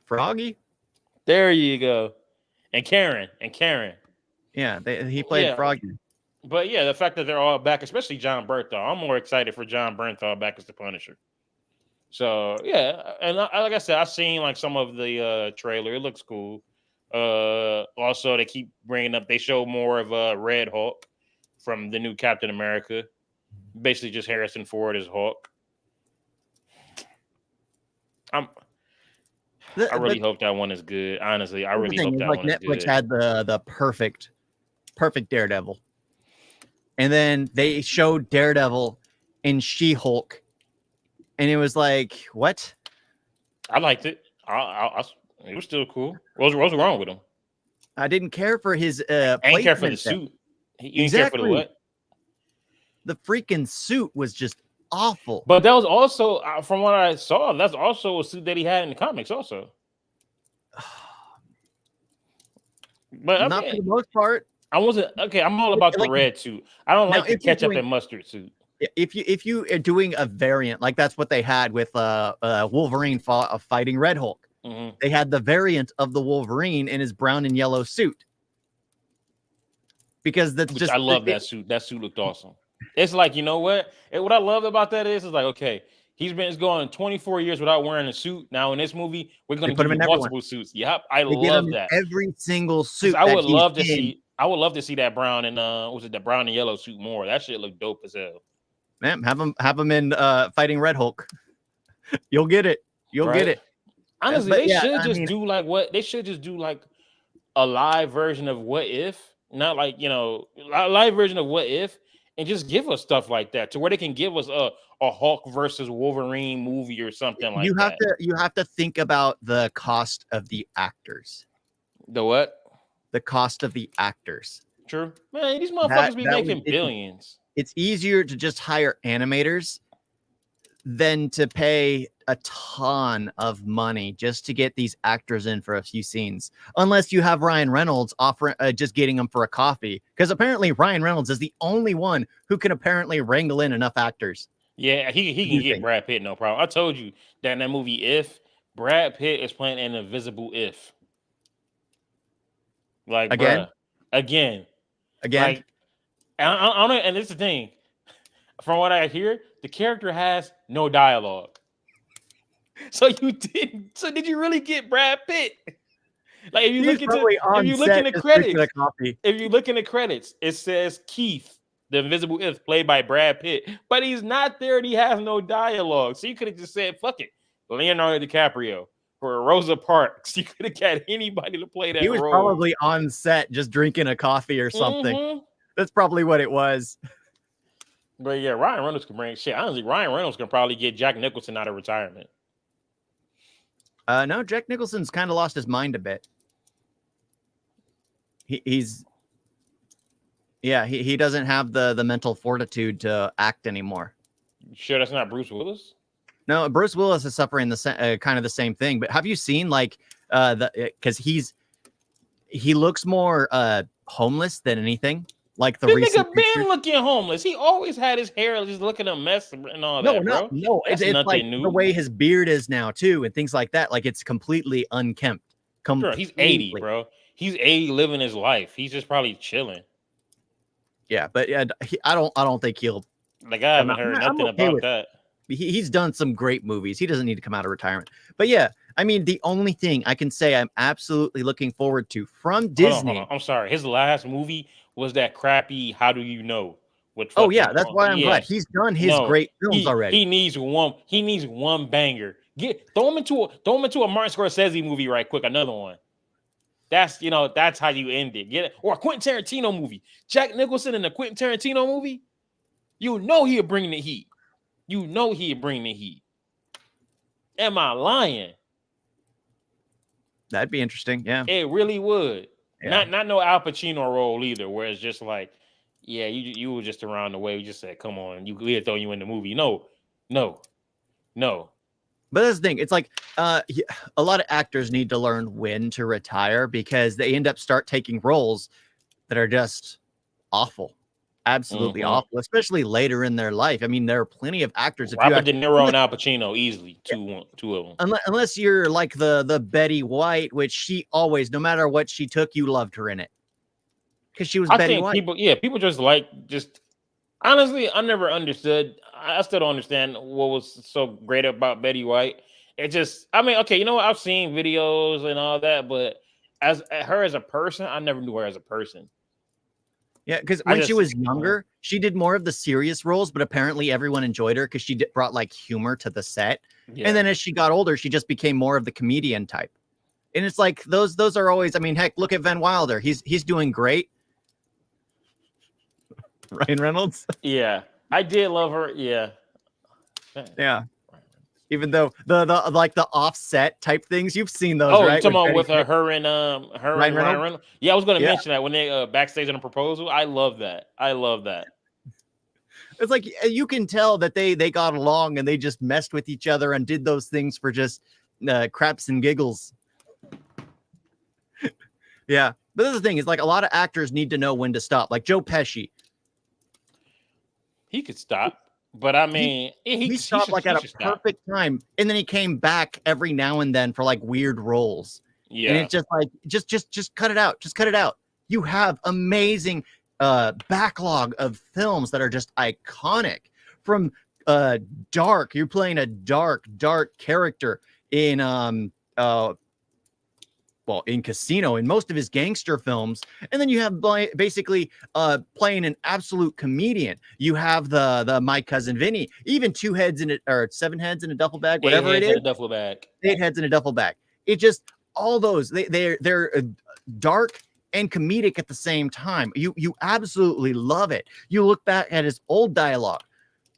Froggy? There you go. And Karen. Yeah, he played Froggy. But yeah, the fact that they're all back, especially John Bernthal, I'm more excited for John Bernthal back as the Punisher. So yeah, and like I said, I've seen like some of the trailer. It looks cool. Also, they keep bringing up. They show more of Red Hulk from the new Captain America. Basically, just Harrison Ford as Hulk. I really hope that one is good. Honestly, I really hope that one is good. Netflix had the perfect Daredevil, and then they showed Daredevil in She-Hulk. And it was like, what? I liked it. It was still cool. What was wrong with him? I didn't care for his I didn't care for the suit. You didn't care for the what? The freaking suit was just awful. But that was also, from what I saw, that's also a suit that he had in the comics also. But not for the most part. I wasn't okay. I'm all about the red suit. I don't like the ketchup and mustard suit. If you are doing a variant, like that's what they had with Wolverine fighting Red Hulk. Mm-hmm. They had the variant of the Wolverine in his brown and yellow suit. Because that's just, I love that suit. That suit looked awesome. It's like, you know what? What I love about that is like, okay, it's going 24 years without wearing a suit. Now in this movie, we're going to give him multiple suits. Yep, I love that. Every single suit. I would love to see that brown and the brown and yellow suit more. That shit look dope as hell. Man, have him in fighting Red Hulk. You'll get it. You'll get it. Honestly, they should just do like a live version of What If, not like, a live version of What If, and just give us stuff like that to where they can give us a Hulk versus Wolverine movie or something like that. You have to think about the cost of the actors. The what? The cost of the actors. True. Man, these motherfuckers be making billions. It's easier to just hire animators than to pay a ton of money just to get these actors in for a few scenes. Unless you have Ryan Reynolds offering just getting them for a coffee, because apparently Ryan Reynolds is the only one who can apparently wrangle in enough actors. Yeah, he can get Brad Pitt, no problem. I told you that in that movie, If, Brad Pitt is playing an invisible If. Like, again. Like, I don't, and it's the thing. From what I hear, the character has no dialogue. So did you really get Brad Pitt? Like if you look in the credits, it says Keith, the invisible If, played by Brad Pitt, but he's not there and he has no dialogue. So you could have just said, fuck it, Leonardo DiCaprio or Rosa Parks. You could have got anybody to play that role. He was probably on set just drinking a coffee or something. Mm-hmm. That's probably what it was. But yeah, Ryan Reynolds can bring shit. Honestly, Ryan Reynolds can probably get Jack Nicholson out of retirement. No, Jack Nicholson's kind of lost his mind a bit. He doesn't have the mental fortitude to act anymore. Sure, that's not Bruce Willis? No, Bruce Willis is suffering the kind of the same thing. But have you seen because he looks more homeless than anything. Like the recent nigga been looking homeless. He always had his hair just looking a mess and all that, bro. No, it's like new. The way his beard is now too, and things like that. Like it's completely unkempt. Sure, he's 80, bro. He's 80, living his life. He's just probably chilling. Yeah, but I don't think he'll. Like I haven't heard nothing about that. He's done some great movies. He doesn't need to come out of retirement. But yeah, I mean, the only thing I can say I'm absolutely looking forward to from Disney. Hold on. I'm sorry. His last movie was that crappy How Do You Know? Oh yeah, that's why I'm glad he's done his great films already. He needs one banger. Throw him into a Martin Scorsese movie right quick. Another one. That's how you end it. Get it? Or a Quentin Tarantino movie. Jack Nicholson in a Quentin Tarantino movie. He'll bring the heat. Am I lying? That'd be interesting. Yeah, it really would. Yeah. Not no Al Pacino role either, where it's just like, yeah, you were just around the way. We just said, come on, we'll throw you in the movie. No. But that's the thing. It's like a lot of actors need to learn when to retire because they end up taking roles that are just awful. Absolutely awful, especially later in their life. I mean, there are plenty of actors. Robert De Niro and Al Pacino, easily two of them. Unless you're like the Betty White, which she always, no matter what she took, you loved her in it. because she was I Betty think White. people just honestly, I never understood. I still don't understand what was so great about Betty White. It just, I mean, okay, you know what? I've seen videos and all that, but as her as a person, I never knew her as a person. Yeah, because when she was younger, she did more of the serious roles, but apparently everyone enjoyed her because she brought like humor to the set. Yeah. And then as she got older, she just became more of the comedian type. And it's like those are always. I mean, heck, look at Van Wilder. He's doing great. Ryan Reynolds. Yeah, I did love her. Yeah, yeah. Even though the like the offset type things, you've seen those, right? Oh, you're talking about with her and Ryan Reynolds. Yeah, I was going to mention that when they backstage on a proposal. I love that. It's like you can tell that they got along and they just messed with each other and did those things for just craps and giggles. Yeah, but the thing is, like, a lot of actors need to know when to stop. Like Joe Pesci, he could stop. But I mean, he stopped like at a perfect time, and then he came back every now and then for like weird roles. Yeah, and it's just like just cut it out. Just cut it out. You have amazing backlog of films that are just iconic. From Dark, you're playing a dark character in in Casino, in most of his gangster films, and then you have basically playing an absolute comedian. You have the My Cousin Vinny, even 2 heads in it, or 7 heads in a duffel bag, whatever it is. 8 heads in a duffel bag. 8 heads in a duffel bag. It just, all those they're dark and comedic at the same time. You absolutely love it. You look back at his old dialogue.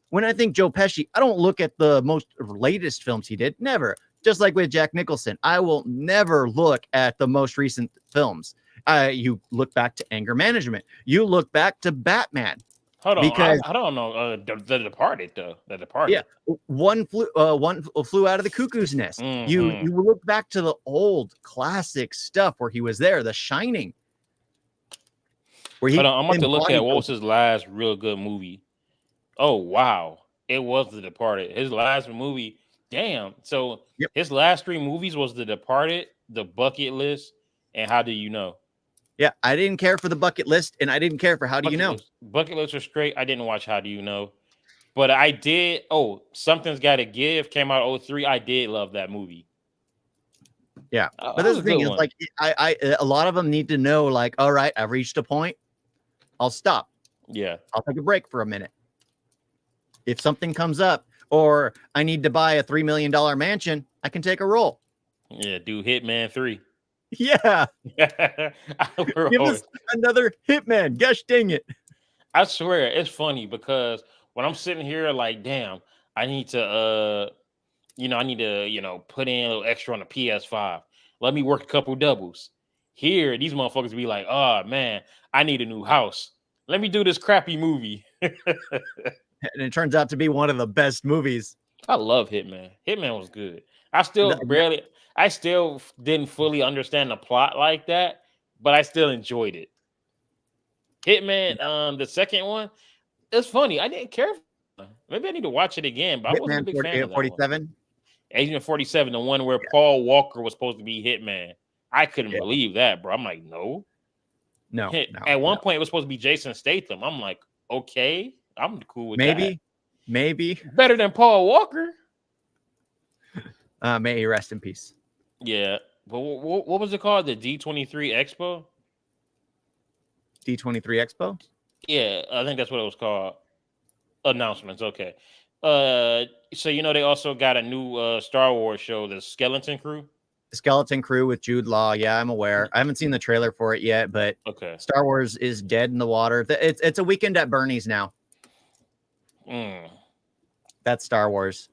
When I think Joe Pesci, I don't look at the most latest films he did. Never. Just like with Jack Nicholson, I will never look at the most recent films. You look back to Anger Management. You look back to Batman. Hold on, because I don't know. The Departed, though. The Departed. Yeah, one flew out of the cuckoo's nest. Mm-hmm. You look back to the old classic stuff where he was there. The Shining. Where he. Hold on, I'm about to look at what was his last real good movie. Oh wow, it was The Departed. His last movie. Damn. So his last 3 movies was The Departed, The Bucket List, and How Do You Know? Yeah, I didn't care for The Bucket List, and I didn't care for How Do You Know? Bucket List was straight. I didn't watch How Do You Know? But I did. Oh, Something's Gotta Give came out 2003. I did love that movie. Yeah. But the thing is, like, I a lot of them need to know, like, all right, I've reached a point. I'll stop. Yeah. I'll take a break for a minute. If something comes up, or I need to buy a $3 million mansion, I can take a role. Yeah, do Hitman 3. Yeah. Give us another Hitman. Gosh dang it. I swear, it's funny because when I'm sitting here like, damn, I need to put in a little extra on the PS5. Let me work a couple doubles. Here, these motherfuckers be like, oh man, I need a new house. Let me do this crappy movie. And it turns out to be one of the best movies. I love Hitman. Hitman was good. I still didn't fully understand the plot like that, but I still enjoyed it. Hitman, the second one, it's funny. I didn't care. Maybe I need to watch it again, but I wasn't a big fan of that 47. Agent 47, the one where Paul Walker was supposed to be Hitman. I couldn't believe that, bro. I'm like, no. At one point, it was supposed to be Jason Statham. I'm like, okay. I'm cool with that. Maybe better than Paul Walker. May he rest in peace. Yeah, but what was it called? The D23 Expo. D23 Expo. Yeah, I think that's what it was called. Announcements. Okay. So they also got a new Star Wars show, the Skeleton Crew. The Skeleton Crew with Jude Law. Yeah, I'm aware. I haven't seen the trailer for it yet, but okay. Star Wars is dead in the water. It's a weekend at Bernie's now. That's Star Wars.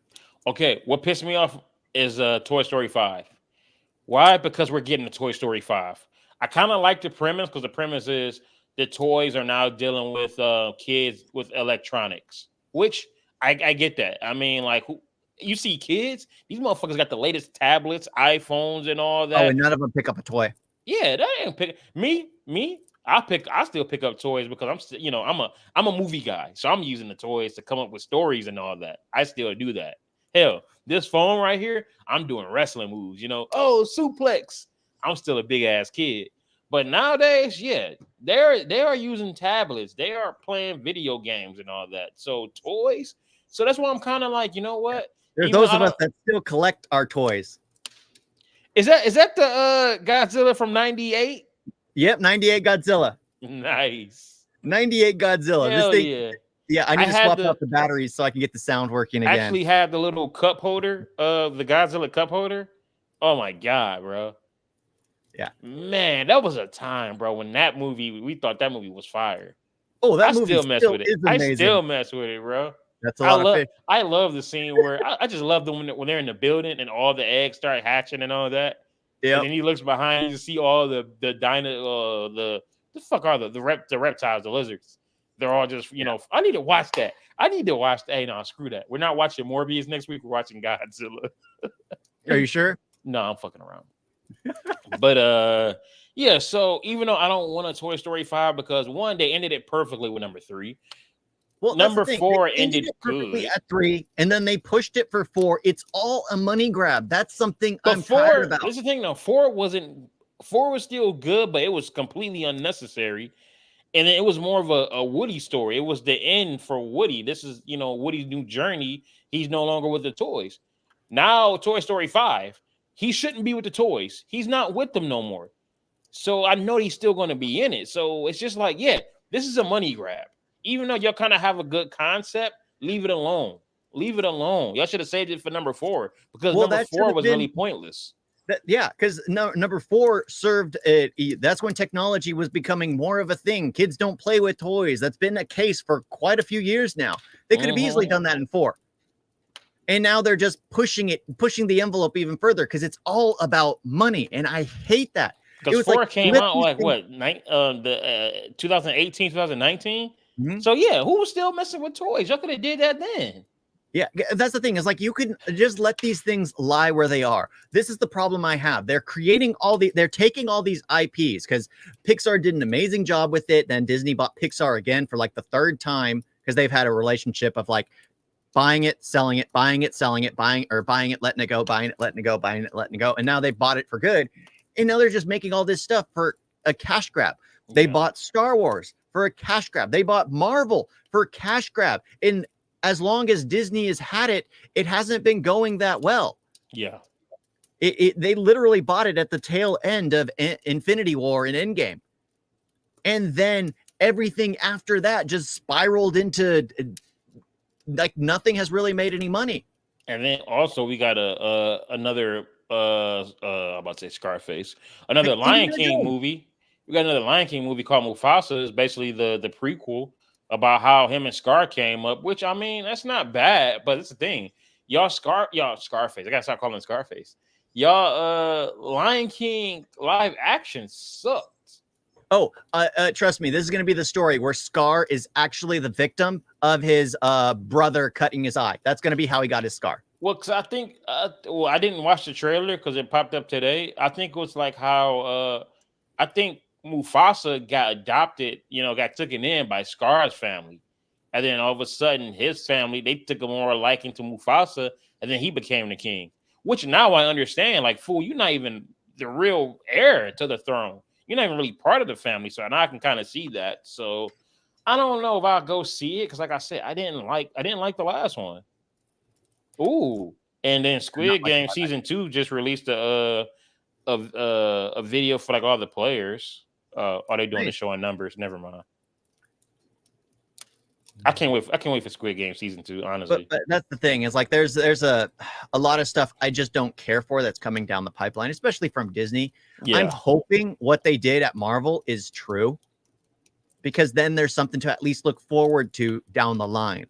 Okay, what pissed me off is Toy Story 5. Why? Because we're getting a Toy Story 5. I kind of like the premise because the premise is the toys are now dealing with kids with electronics, which I get that. I mean, like, you see kids, these motherfuckers got the latest tablets, iPhones, and all that. Oh, and none of them pick up a toy. Yeah, that ain't pick me. I still pick up toys because I'm a movie guy, so I'm using the toys to come up with stories and all that. I still do that. Hell, this phone right here, I'm doing wrestling moves. Oh, suplex. I'm still a big ass kid, But nowadays, yeah, they are using tablets. They are playing video games and all that. So toys. So that's why I'm kind of like, you know what? There's those of us that still collect our toys. Is that the Godzilla from '98? Yep, 98 Godzilla. Nice. 98 Godzilla. Hell this thing, yeah. Yeah, I need to swap out the batteries so I can get the sound working again. I actually had the little cup holder of the Godzilla cup holder. Oh my god, bro. Yeah. Man, that was a time, bro, when that movie, we thought that movie was fire. Oh, that movie still mess with it. I still mess with it, bro. That's a lot of fish. I love the scene where I just love them when they're in the building and all the eggs start hatching and all that. Yeah. And then he looks behind to see all the fuck are the reptiles, the lizards. They're all just, you know, I need to watch that. Hey, no, screw that. We're not watching Morbius next week. We're watching Godzilla. Are you sure? No, I'm fucking around. But yeah, so even though I don't want a Toy Story 5 because one, they ended it perfectly with number 3. Well, number 4 ended perfectly at 3, and then they pushed it for 4. It's all a money grab. That's something I'm tired about. This is the thing, though. 4 was still good, but it was completely unnecessary. And then it was more of a Woody story. It was the end for Woody. This is, you know, Woody's new journey. He's no longer with the toys. Now, Toy Story 5, he shouldn't be with the toys. He's not with them no more. So I know he's still going to be in it. So it's just like, yeah, this is a money grab. Even though y'all kind of have a good concept, leave it alone. Leave it alone. Y'all should have saved it for number 4 because number 4 was really pointless. Yeah, because number 4 served it. That's when technology was becoming more of a thing. Kids don't play with toys. That's been a case for quite a few years now. They could have easily done that in 4. And now they're just pushing the envelope even further because it's all about money. And I hate that. Because 4 came out like what, 2018, 2019? Mm-hmm. So yeah, who was still messing with toys? Y'all could have did that then. Yeah, that's the thing. Is like you can just let these things lie where they are. This is the problem I have. They're creating they're taking all these IPs because Pixar did an amazing job with it. Then Disney bought Pixar again for like the 3rd time because they've had a relationship of like buying it, selling it, buying it, selling it, buying it, letting it go, buying it, letting it go, buying it, letting it go. And now they bought it for good. And now they're just making all this stuff for a cash grab. They bought Star Wars for a cash grab. They bought Marvel for a cash grab. And as long as Disney has had it, it hasn't been going that well. Yeah. They literally bought it at the tail end of Infinity War and Endgame. And then everything after that just spiraled into like nothing has really made any money. And then also we got another I'm about to say Scarface, another Lion King movie. We got another Lion King movie called Mufasa. It's basically the prequel about how him and Scar came up, which I mean, that's not bad, but it's the thing. Y'all Scarface. I gotta stop calling it Scarface. Y'all Lion King live action sucked. Oh, trust me, this is gonna be the story where Scar is actually the victim of his brother cutting his eye. That's gonna be how he got his scar. Well, because I think I didn't watch the trailer because it popped up today. I think it was like how I think Mufasa got adopted, got taken in by Scar's family. And then all of a sudden, his family, they took a more liking to Mufasa, and then he became the king. Which now I understand, like, fool, you're not even the real heir to the throne. You're not even really part of the family. So now I can kind of see that. So I don't know if I'll go see it, because like I said, I didn't like the last one. Ooh. And then Squid Game season 2 just released a video for like all the players. Are they doing the show in numbers? Never mind. I can't wait for Squid Game season 2, honestly. But that's the thing, is like there's a lot of stuff I just don't care for that's coming down the pipeline, especially from Disney. Yeah. I'm hoping what they did at Marvel is true, because then there's something to at least look forward to down the line.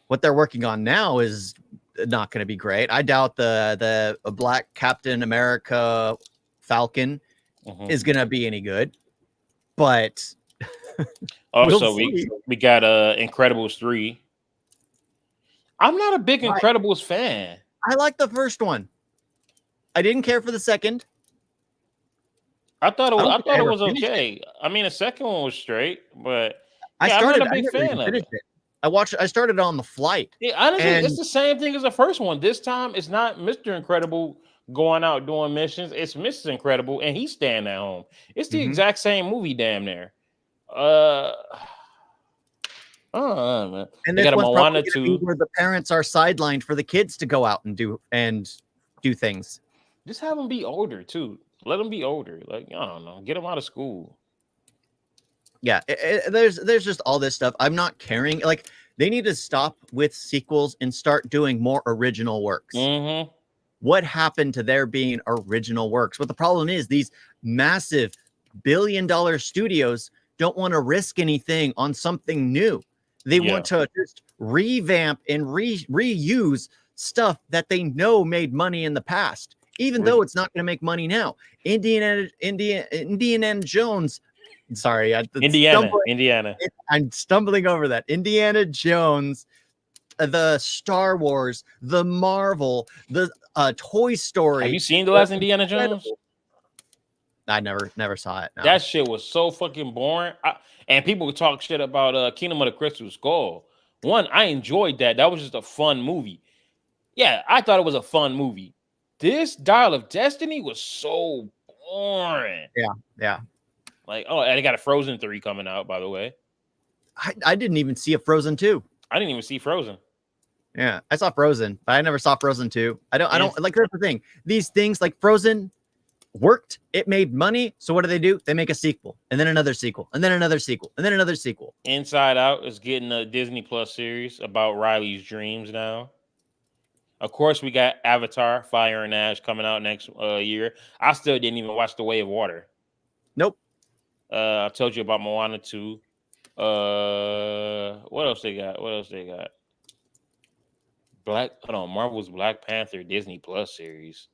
What they're working on now is not going to be great. I doubt the Black Captain America Falcon is going to be any good. But also, we got Incredibles 3. I'm not a big Incredibles fan. I like the first one. I didn't care for the second. I thought it was okay. I mean, the second one was straight, but I'm not a big fan of it. I started on the flight. Yeah, honestly, it's the same thing as the first one. This time, it's not Mr. Incredible going out doing missions. It's Mrs. Incredible, and he's staying at home. It's the exact same movie, damn near. Man. And they this got a one's Moana probably gonna be 2. where the parents are sidelined for the kids to go out and do things. Just have them be older too. Let them be older. Like, I don't know, get them out of school. Yeah, there's just all this stuff. I'm not caring. Like, they need to stop with sequels and start doing more original works. What happened to there being original works? What the problem is, these massive billion-dollar studios don't want to risk anything on something new. They want to just revamp and reuse stuff that they know made money in the past, even though it's not going to make money now. Indiana Jones. Sorry, Indiana. I'm stumbling over that. Indiana Jones, the Star Wars, the Marvel, the Toy Story. Have you seen the last Indiana Jones? I never saw it. No. That shit was so fucking boring. And people talk shit about Kingdom of the Crystal Skull. One, I enjoyed that. That was just a fun movie. Yeah, I thought it was a fun movie. This Dial of Destiny was so boring. Yeah. Like, oh, and they got a Frozen 3 coming out, by the way. I didn't even see a Frozen 2. I didn't even see Frozen. Yeah, I saw Frozen, but I never saw Frozen 2. I don't like, that's the thing. These things like Frozen worked, it made money. So what do? They make a sequel, and then another sequel, and then another sequel, and then another sequel. Inside Out is getting a Disney Plus series about Riley's dreams now. Of course, we got Avatar, Fire and Ash coming out next year. I still didn't even watch The Way of Water. Nope. I told you about Moana 2. What else they got? Marvel's Black Panther Disney Plus series.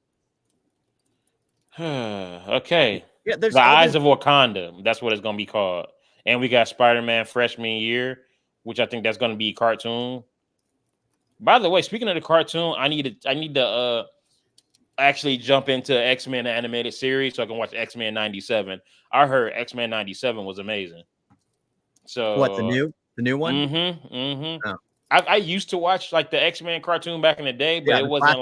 Okay. Yeah, The Eyes of Wakanda. That's what it's gonna be called. And we got Spider-Man Freshman Year, which I think that's gonna be a cartoon. By the way, speaking of the cartoon, I need to actually jump into X-Men animated series so I can watch X-Men 97. I heard X-Men 97 was amazing. So what, the new one? Oh. I used to watch like the X-Men cartoon back in the day, but it wasn't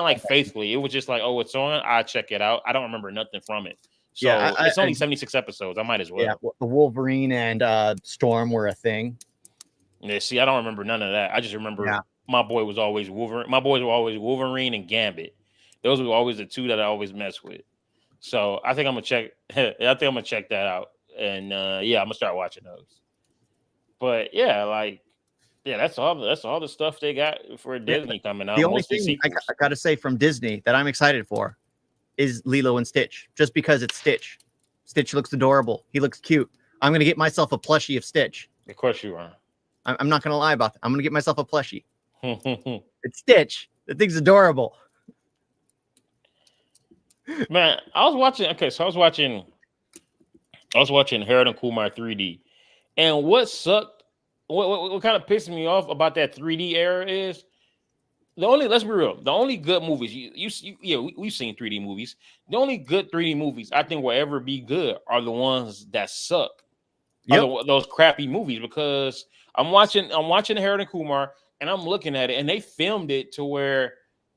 like faithfully. It was just like, oh, it's on, I check it out. I don't remember nothing from it. So it's only 76 episodes. I might as well. Yeah, the Wolverine and Storm were a thing. Yeah, see, I don't remember none of that. I just remember my boy was always Wolverine. My boys were always Wolverine and Gambit. Those were always the two that I always mess with. So I think I'm gonna check. That out, and I'm gonna start watching those. But that's all the stuff they got for Disney coming out. The only thing I gotta say from Disney that I'm excited for is Lilo and Stitch, just because it's Stitch. Stitch looks adorable. He looks cute. I'm gonna get myself a plushie of Stitch. Of course you are. I'm not gonna lie about that. I'm gonna get myself a plushie. It's Stitch. The thing's adorable. Man, I was watching Harold and Kumar 3D, and what sucked, what kind of pissed me off about that 3D era is let's be real, the only good movies we've seen 3D movies. The only good 3D movies I think will ever be good are the ones that suck. Those crappy movies, because I'm watching Harold and Kumar, and I'm looking at it, and they filmed it to where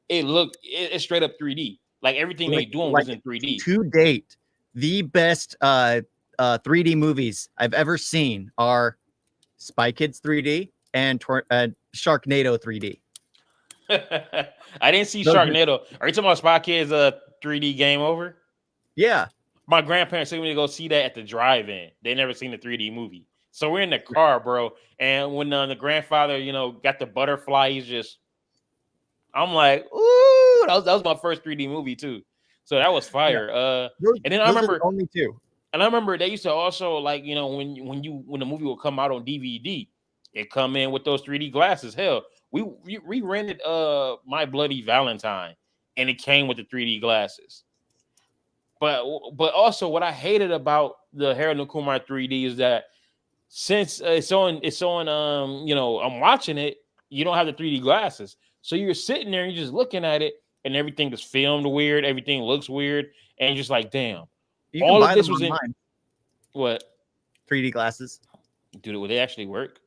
it's straight up 3D. Like everything they doing was in 3D. To date, the best 3D movies I've ever seen are Spy Kids 3D and Sharknado 3D. I didn't see Sharknado. Are you talking about Spy Kids 3D Game Over? Yeah. My grandparents took me to go see that at the drive-in. They never seen the 3D movie. So we're in the car, bro. And when the grandfather, got the butterfly, I'm like, ooh, that was my first 3D movie too. So that was fire. And then I remember only two. And I remember they used to also, like, when the movie would come out on DVD, it come in with those 3D glasses. Hell, we rented My Bloody Valentine, and it came with the 3D glasses. But also what I hated about the Harold and Kumar 3D is that since it's on I'm watching it, you don't have the 3D glasses. So you're sitting there and you're just looking at it, and everything is filmed weird, everything looks weird, and you're just like, damn. All of this was in what? 3D glasses. Dude, would they actually work?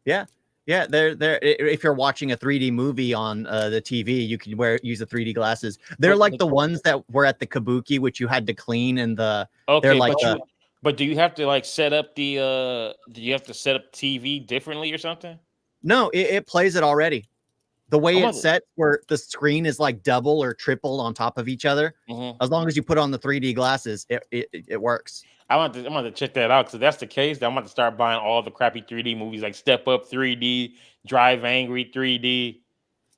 Yeah. Yeah, they're if you're watching a 3D movie on the TV, you can use the 3D glasses. They're like the ones that were at the Kabuki, which you had to clean, and they're like but do you have to like set up the do you have to set up TV differently or something? No, it plays it already. The way it's set, where the screen is like double or triple on top of each other. As long as you put on the 3D glasses, it works. I'm going to check that out, because if that's the case, then I'm going to start buying all the crappy 3D movies, like Step Up 3D, Drive Angry 3D.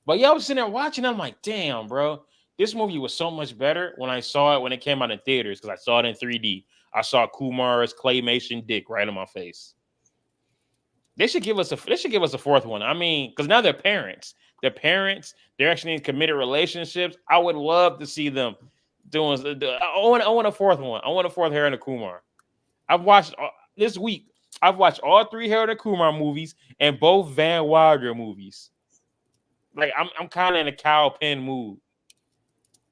But yeah, I was sitting there watching. I'm like, damn, bro, this movie was so much better when I saw it when it came out in theaters, because I saw it in 3D. I saw Kumar's claymation dick right in my face. They should give us a fourth one. I mean, because now they're parents. They're actually in committed relationships. I would love to see them doing. I want a fourth one. I want a fourth Harold and Kumar. I've watched this week. I've watched all 3 Harold and Kumar movies and both Van Wilder movies. Like I'm kind of in a Kyle Penn mood.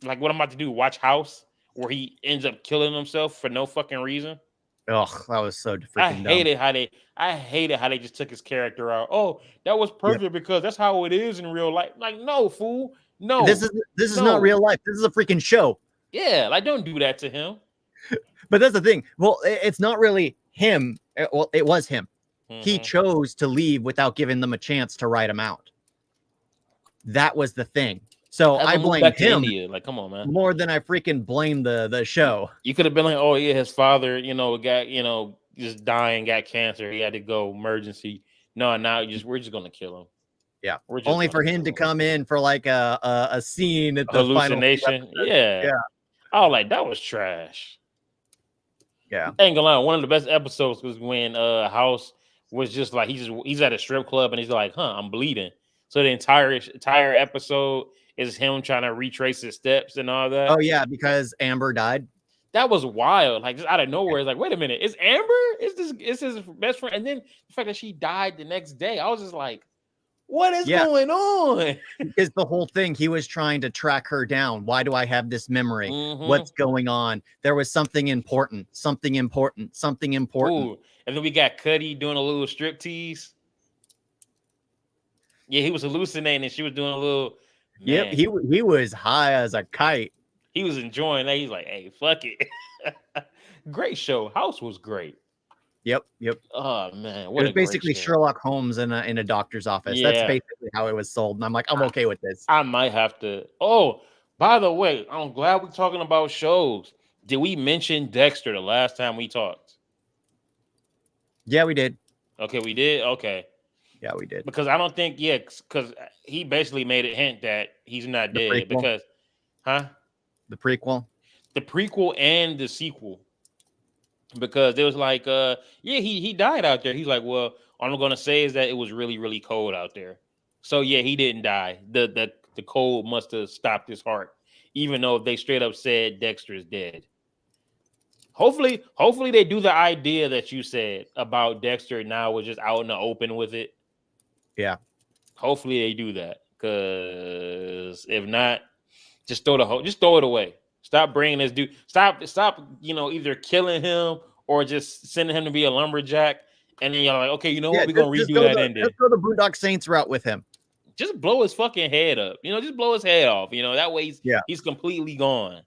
Like what I'm about to do, watch House, where he ends up killing himself for no fucking reason. Ugh, that was so freaking dumb. I hated how they just took his character out. Oh, that was perfect because that's how it is in real life. Like, no, fool. No. This is not real life. This is a freaking show. Yeah, like don't do that to him. But that's the thing. Well, it's not really him. Well, it was him. He chose to leave without giving them a chance to write him out. That was the thing. So I blame him. Like, come on, man. More than I freaking blame the show. You could have been like, oh yeah, his father, got, just dying, got cancer. He had to go emergency. No, now we're just gonna kill him. Yeah, only for him to come in for like a scene at the hallucination. Yeah. Oh, like that was trash. Yeah, I ain't gonna lie. One of the best episodes was when House was just like he's at a strip club and he's like, I'm bleeding. So the entire episode is him trying to retrace his steps and all that. Oh yeah, because Amber died. That was wild. Like just out of nowhere, it's like, wait a minute, is Amber? Is his best friend? And then the fact that she died the next day, I was just like, what is going on? Is the whole thing he was trying to track her down. Why do I have this memory? What's going on? There was something important. Ooh. And then we got Cuddy doing a little striptease. Yeah, he was hallucinating and she was doing a little. Yep, he was high as a kite. He was enjoying that. He's like, hey, fuck it. Great show. House was great. Yep. Oh man, it was basically Sherlock Holmes in a doctor's office. Yeah. That's basically how it was sold. And I'm like, I'm okay with this. I might have to. Oh, by the way, I'm glad we're talking about shows. Did we mention Dexter the last time we talked? Yeah, we did. Okay, we did. Okay. Yeah, we did. Because I don't think, because he basically made it hint that he's not dead. Prequel? Because, the prequel and the sequel. Because it was like, he died out there. He's like, well, all I'm gonna say is that it was really, really cold out there. So yeah, he didn't die. The cold must have stopped his heart, even though they straight up said Dexter is dead. Hopefully they do the idea that you said about Dexter now was just out in the open with it. Yeah. Hopefully they do that, because if not, just throw it away. Stop bringing this dude. Stop. Either killing him or just sending him to be a lumberjack. And then you're like, okay, you know what? We're gonna redo that ending. Let's go the Boondock Saints route with him. Just blow his fucking head up. Just blow his head off. That way he's completely gone.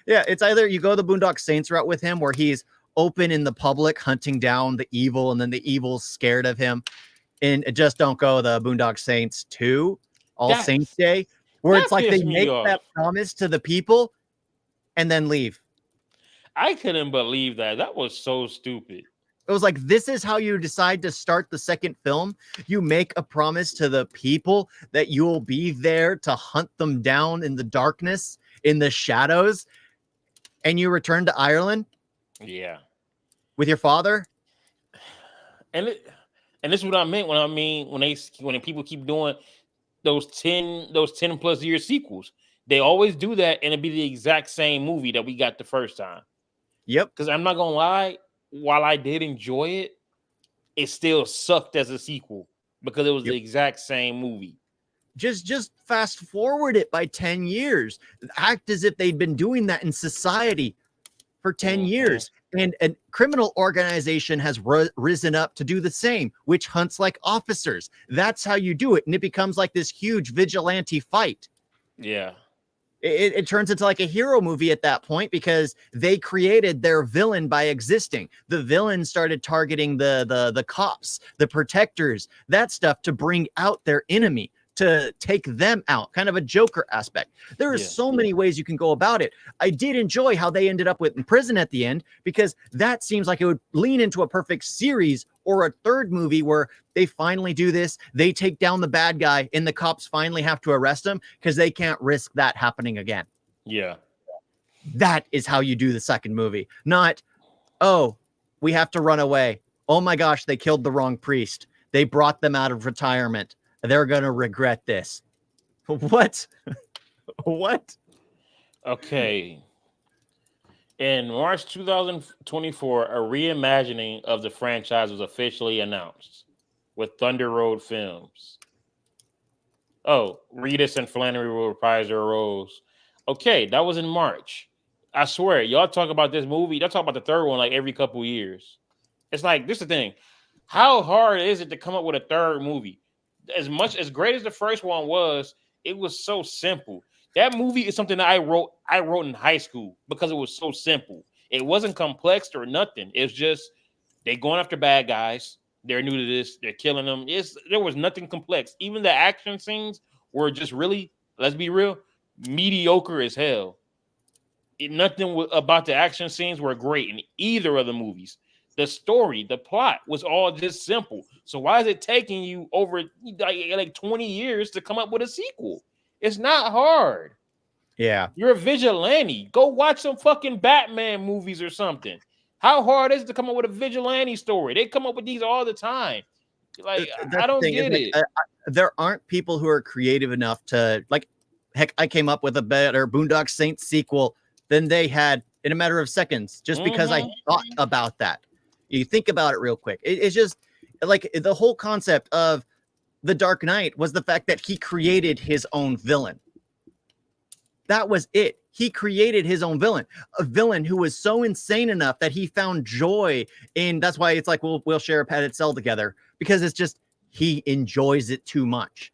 Yeah, it's either you go the Boondock Saints route with him, where he's open in the public, hunting down the evil, and then the evil's scared of him. And just don't go the Boondock Saints 2, Saints Day, where it's like they make that promise to the people and then leave. I couldn't believe that. That was so stupid. It was like, this is how you decide to start the second film. You make a promise to the people that you will be there to hunt them down in the darkness, in the shadows, and you return to Ireland. Yeah. With your father. And this is what I meant when people keep doing those 10 plus year sequels. They always do that, and it'd be the exact same movie that we got the first time. Yep. Because I'm not gonna lie, while I did enjoy it, it still sucked as a sequel because it was the exact same movie. Just fast forward it by 10 years. Act as if they'd been doing that in society for 10 years. And a criminal organization has risen up to do the same, witch hunts like officers. That's how you do it. And it becomes like this huge vigilante fight. Yeah. It turns into like a hero movie at that point because they created their villain by existing. The villain started targeting the cops, the protectors, that stuff to bring out their enemy, to take them out, kind of a Joker aspect. There are so many ways you can go about it. I did enjoy how they ended up in prison at the end, because that seems like it would lean into a perfect series or a third movie where they finally do this. They take down the bad guy and the cops finally have to arrest him because they can't risk that happening again. Yeah. That is how you do the second movie. Not, oh, we have to run away. Oh my gosh, they killed the wrong priest. They brought them out of retirement. They're going to regret this. What? What? Okay. In March 2024, a reimagining of the franchise was officially announced with Thunder Road Films. Oh, Reedus and Flannery will reprise their roles. Okay, that was in March. I swear, y'all talk about this movie. Y'all talk about the third one like every couple years. It's like, this is the thing. How hard is it to come up with a third movie? As great as the first one was, it was so simple. That movie is something that I wrote in high school because it was so simple. It wasn't complex or nothing. It's just they going after bad guys. They're new to this. They're killing them. There was nothing complex. Even the action scenes were just really, let's be real, mediocre as hell. Nothing about the action scenes were great in either of the movies. The story, the plot was all just simple. So why is it taking you over like 20 years to come up with a sequel? It's not hard. Yeah. You're a vigilante. Go watch some fucking Batman movies or something. How hard is it to come up with a vigilante story? They come up with these all the time. Like, I don't get it. There aren't people who are creative enough to, like, heck, I came up with a better Boondock Saints sequel than they had in a matter of seconds just because I thought about that. You think about it real quick. It's just like the whole concept of The Dark Knight was the fact that he created his own villain. That was it. He created his own villain, a villain who was so insane enough that he found joy in. That's why it's like we'll share a padded cell together, because it's just he enjoys it too much.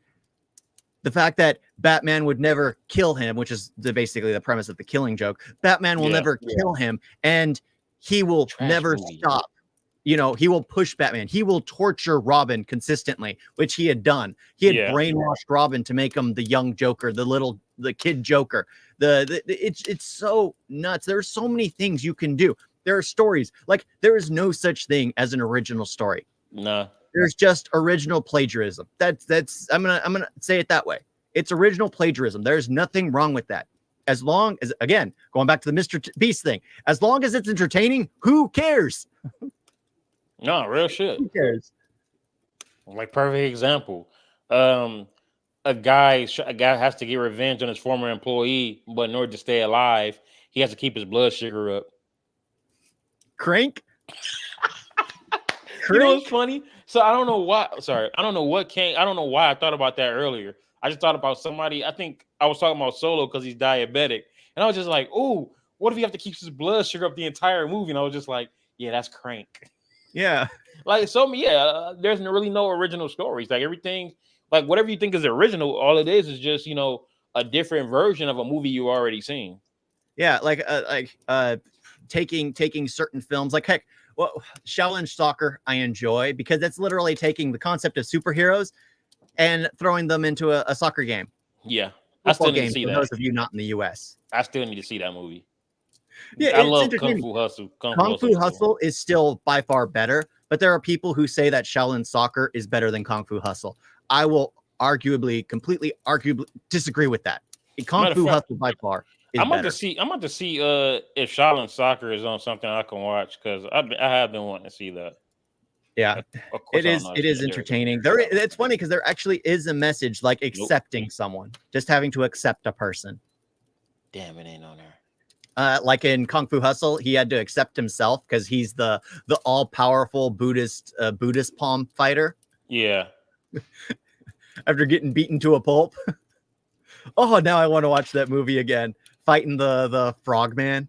The fact that Batman would never kill him, which is basically the premise of the Killing Joke. Batman will never kill him, and he will never stop. You know, he will push Batman. He will torture Robin consistently, which he had done. He had brainwashed Robin to make him the young Joker, the kid Joker. It's so nuts. There's so many things you can do. There are stories. Like, there is no such thing as an original story. No. There's just original plagiarism. That's I'm gonna say it that way. It's original plagiarism. There's nothing wrong with that. As long as, again, going back to the Mr. Beast thing, as long as it's entertaining, who cares? No, real shit. Who cares? Like, perfect example. A guy has to get revenge on his former employee, but in order to stay alive, he has to keep his blood sugar up. Crank? You know what's funny? So I don't know why. Sorry, I don't know what came. I don't know why I thought about that earlier. I just thought about somebody. I think I was talking about Solo because he's diabetic, and I was just like, "Ooh, what if he have to keep his blood sugar up the entire movie?" And I was just like, "Yeah, that's Crank." Yeah. Like, so yeah, there's really no original stories. Like, everything, like whatever you think is original, all it is just, you know, a different version of a movie you already seen. Yeah, like taking certain films, like, heck, well, Shaolin Soccer I enjoy because it's literally taking the concept of superheroes and throwing them into a soccer game. Yeah, I still need to see for that. those of you not in the US. I still need to see that movie. Yeah, I love Kung Fu Hustle. Kung Fu Hustle is still by far better, but there are people who say that Shaolin Soccer is better than Kung Fu Hustle. I will completely disagree with that. Kung Fu Hustle by far is I'm about better. to see if Shaolin Soccer is on something I can watch, because I have been wanting to see that. Yeah, it is entertaining. It's funny because there actually is a message, like accepting someone, just having to accept a person. Damn, it ain't on there. Like in Kung Fu Hustle, he had to accept himself because he's the all-powerful Buddhist palm fighter. Yeah. After getting beaten to a pulp. Oh, now I want to watch that movie again. Fighting the frogman.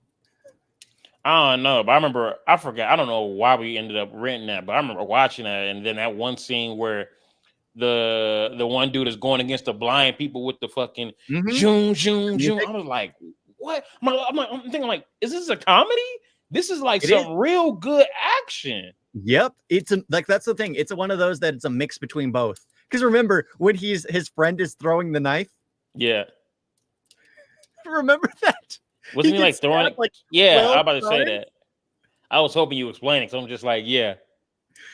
I don't know, but I forgot. I don't know why we ended up renting that, but I remember watching that, and then that one scene where the one dude is going against the blind people with the fucking zoom, zoom, zoom. I was like, what? I'm thinking like, is this a comedy? This is like some real good action. Yep, it's like that's the thing. It's one of those that it's a mix between both. Because remember when his friend is throwing the knife? Yeah. Remember that? Wasn't he like throwing it? Like, yeah, I'm about to say that. I was hoping you explained it, so I'm just like, yeah.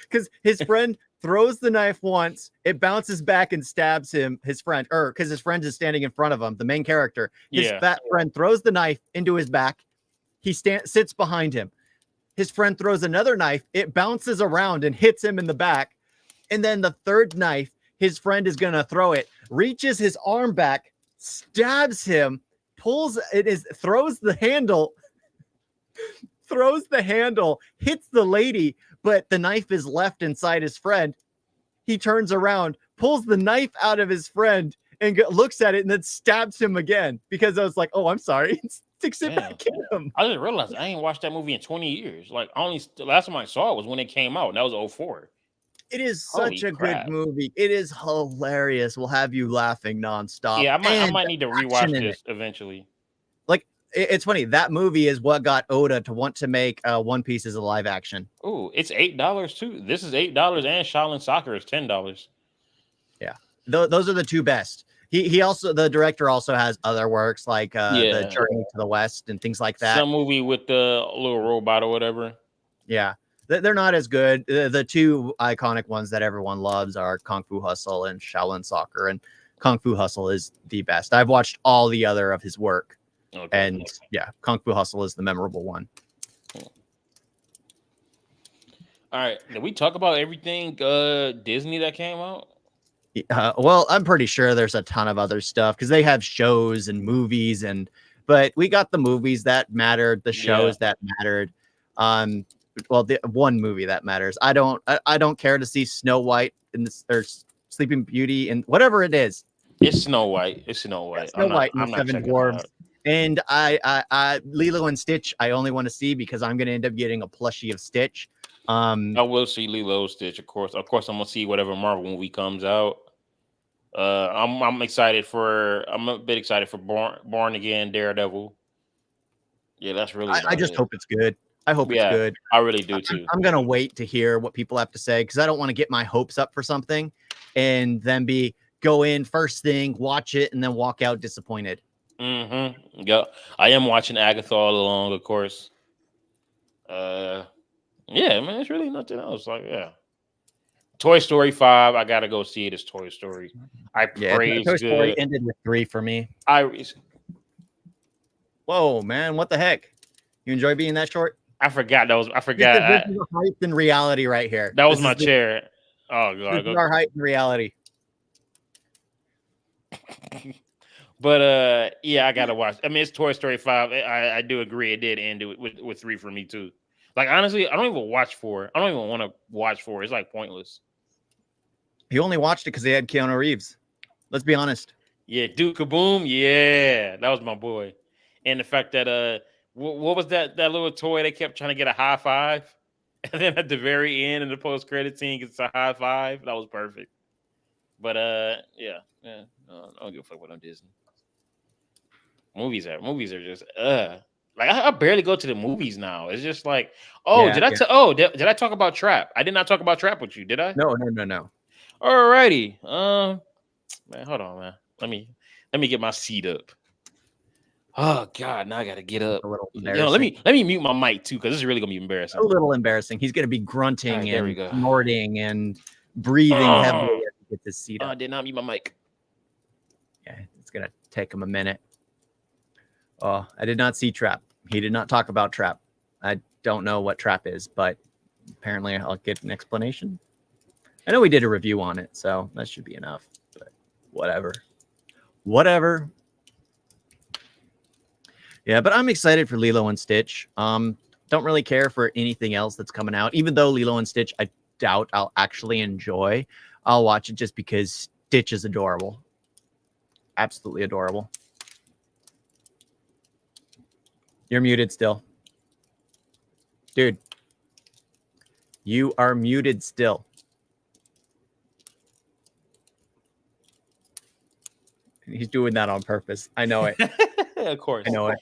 Because his friend throws the knife once, it bounces back and stabs his friend, or because his friend is standing in front of him, the main character. His fat friend throws the knife into his back. He sits behind him. His friend throws another knife. It bounces around and hits him in the back. And then the third knife, his friend is going to throw it, reaches his arm back, stabs him, throws the handle, hits the lady, but the knife is left inside his friend. He turns around, pulls the knife out of his friend, and looks at it, and then stabs him again. Because I was like, "Oh, I'm sorry." Sticks it back in him. I didn't realize I ain't watched that movie in 20 years. Like, last time I saw it was when it came out, and that was 2004. It is such a good movie. It is hilarious. We'll have you laughing nonstop. Yeah, I might need to rewatch this eventually. Like, it's funny. That movie is what got Oda to want to make One Piece as a live action. Oh, it's $8 too. This is $8, and Shaolin Soccer is $10. Yeah, those are the two best. He also, the director also has other works like the Journey to the West and things like that. Some movie with the little robot or whatever. Yeah, they're not as good. The two iconic ones that everyone loves are Kung Fu Hustle and Shaolin Soccer, and Kung Fu Hustle is the best. I've watched all the other of his work. Okay. And yeah, Kung Fu Hustle is the memorable one. All right. Did we talk about everything Disney that came out? Well, I'm pretty sure there's a ton of other stuff because they have shows and movies, but we got the movies that mattered, the shows that mattered. Well, the one movie that matters. I don't care to see Snow White or Sleeping Beauty and whatever it is. It's Snow White. It's Snow White. Snow White and the Seven Dwarfs. And I Lilo and Stitch, I only want to see because I'm going to end up getting a plushie of Stitch. I will see Lilo and Stitch, of course. Of course, I'm gonna see whatever Marvel movie comes out. I'm excited I'm a bit excited for Born Again, Daredevil. Yeah, that's really. I just hope it's good. I hope it's good. I really do too. I'm gonna wait to hear what people have to say because I don't want to get my hopes up for something and then go in first thing, watch it, and then walk out disappointed. Yeah, I am watching Agatha all along, of course. Yeah, man, it's really nothing else. Like, yeah, Toy Story 5. I gotta go see it. It's Toy Story. Toy Story ended with 3 for me. Whoa, man, what the heck? You enjoy being that short? I forgot. This is height and reality right here. That was my chair. Oh god, this is our height and reality. But yeah, I gotta watch. I mean, it's Toy Story 5. I do agree. It did end with 3 for me too. Like, honestly, I don't even watch 4. I don't even want to watch 4. It's like pointless. You only watched it because they had Keanu Reeves. Let's be honest. Yeah, Duke Kaboom. Yeah, that was my boy. And the fact that what was that little toy they kept trying to get a high five, and then at the very end in the post credit scene gets a high five. That was perfect. But yeah, I don't give a fuck about Disney. Movies are just like I barely go to the movies now. It's just like, did I talk about Trap? I did not talk about Trap with you, did I? No. Alrighty. Man, hold on, man. Let me get my seat up. Oh god, now I gotta get up. A little let me mute my mic too, because this is really gonna be embarrassing. A little embarrassing. He's gonna be grunting and snorting and breathing heavily as he gets his seat up. I did not mute my mic. Yeah, it's gonna take him a minute. Oh, I did not see Trap. He did not talk about Trap. I don't know what Trap is, but apparently I'll get an explanation. I know we did a review on it, so that should be enough. But whatever. Yeah, but I'm excited for Lilo and Stitch. Don't really care for anything else that's coming out. Even though Lilo and Stitch, I doubt I'll actually enjoy. I'll watch it just because Stitch is adorable. Absolutely adorable. You're muted still. Dude, you are muted still. He's doing that on purpose. I know it. Of course. I know it.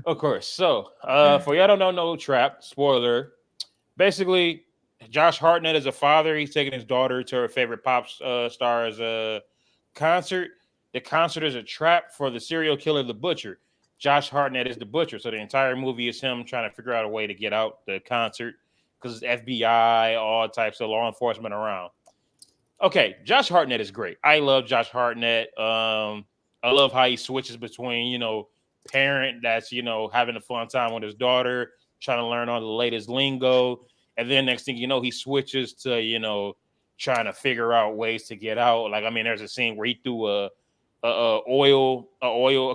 Of course. So, for y'all don't know Trap, spoiler. Basically, Josh Hartnett is a father. He's taking his daughter to her favorite pop star's concert. The concert is a trap for the serial killer, the Butcher. Josh Hartnett is the Butcher. So the entire movie is him trying to figure out a way to get out the concert because it's FBI, all types of law enforcement around. Okay, Josh Hartnett is great. I love Josh Hartnett. I love how he switches between, parent that's, having a fun time with his daughter, trying to learn all the latest lingo. And then next thing you know, he switches to, trying to figure out ways to get out. Like, I mean, there's a scene where he threw a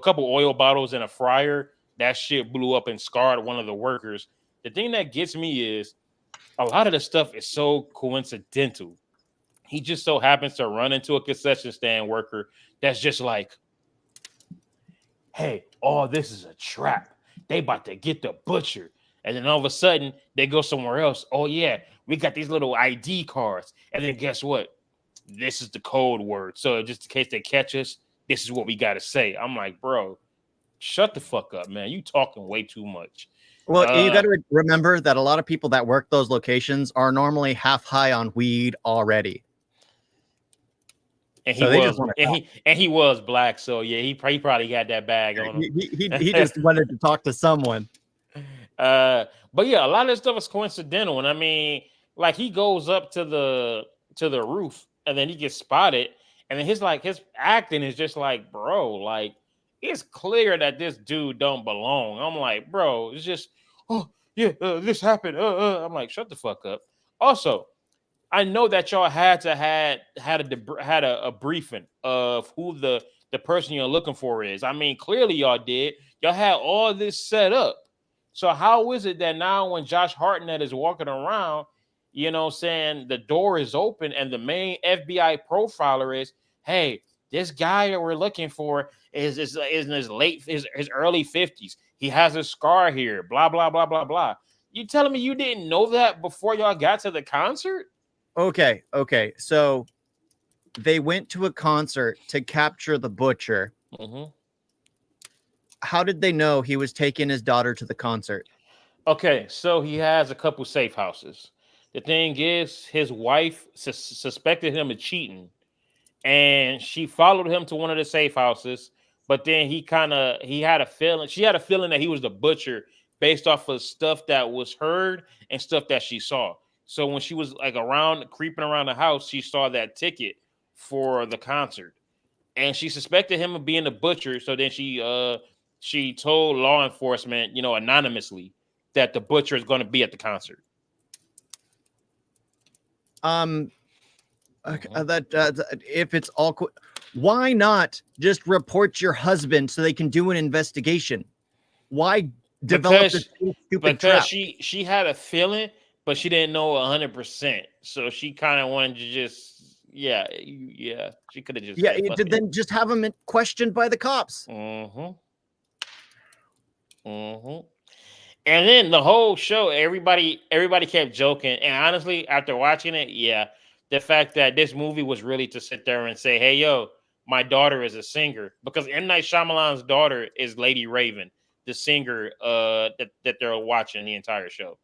couple oil bottles in a fryer. That shit blew up and scarred one of the workers. The thing that gets me is a lot of the stuff is so coincidental. He just so happens to run into a concession stand worker that's just like, hey, this is a trap. They about to get the Butcher. And then all of a sudden, they go somewhere else. Oh, yeah, we got these little ID cards. And then guess what? This is the code word. So just in case they catch us, this is what we got to say. I'm like, bro, shut the fuck up, man. You talking way too much. Well, you got to remember that a lot of people that work those locations are normally half high on weed already. And he was black, so yeah, he probably got that bag on him. He just wanted to talk to someone. But yeah, a lot of this stuff is coincidental, and I mean, like he goes up to the roof, and then he gets spotted, and then his acting is just like, bro, like it's clear that this dude don't belong. I'm like, bro, it's just, this happened. I'm like, shut the fuck up. Also, I know that y'all had a briefing of who the person you're looking for is. I mean, clearly y'all did. Y'all had all this set up. So how is it that now when Josh Hartnett is walking around, saying the door is open and the main FBI profiler is, hey, this guy that we're looking for is in his early 50s. He has a scar here, blah, blah, blah, blah, blah. You telling me you didn't know that before y'all got to the concert? Okay. So they went to a concert to capture the Butcher. Mm-hmm. How did they know he was taking his daughter to the concert? Okay, so he has a couple safe houses. The thing is, his wife suspected him of cheating, and she followed him to one of the safe houses. But then she had a feeling that he was the Butcher based off of stuff that was heard and stuff that she saw. So when she was like creeping around the house, she saw that ticket for the concert, and she suspected him of being the Butcher. So then she told law enforcement, anonymously, that the Butcher is going to be at the concert. If it's all why not just report your husband so they can do an investigation? Why develop this stupid trap? She had a feeling, but she didn't know 100%. So she kind of wanted to just, she could have just then just have him questioned by the cops. Mm-hmm. And then the whole show, everybody kept joking. And honestly, after watching it, the fact that this movie was really to sit there and say, hey, yo, my daughter is a singer. Because M. Night Shyamalan's daughter is Lady Raven, the singer that they're watching the entire show.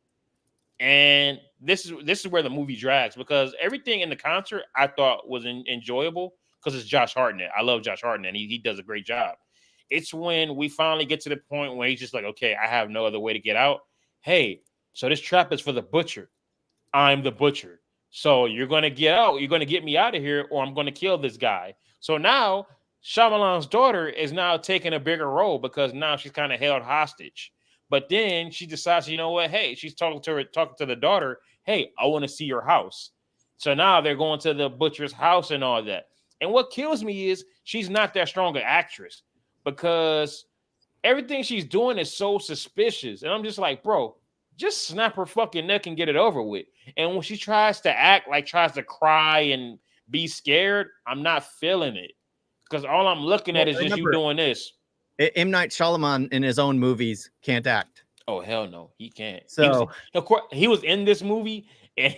And this is where the movie drags, because everything in the concert I thought was enjoyable because it's Josh Hartnett. I love Josh Hartnett. He does a great job. It's when we finally get to the point where he's just like, okay, I have no other way to get out. Hey, so this trap is for the Butcher. I'm the Butcher. So you're going to get out. You're going to get me out of here, or I'm going to kill this guy. So now Shyamalan's daughter is now taking a bigger role because now she's kind of held hostage. But then she decides, you know what? Hey, she's talking to the daughter. Hey, I want to see your house. So now they're going to the Butcher's house and all that. And what kills me is she's not that strong an actress, because everything she's doing is so suspicious. And I'm just like, bro, just snap her fucking neck and get it over with. And when she tries to act like tries to cry and be scared, I'm not feeling it. Because all I'm looking at is just you doing this. M. Night Shyamalan in his own movies can't act. Oh hell no, he can't. So Of course, he was in this movie, and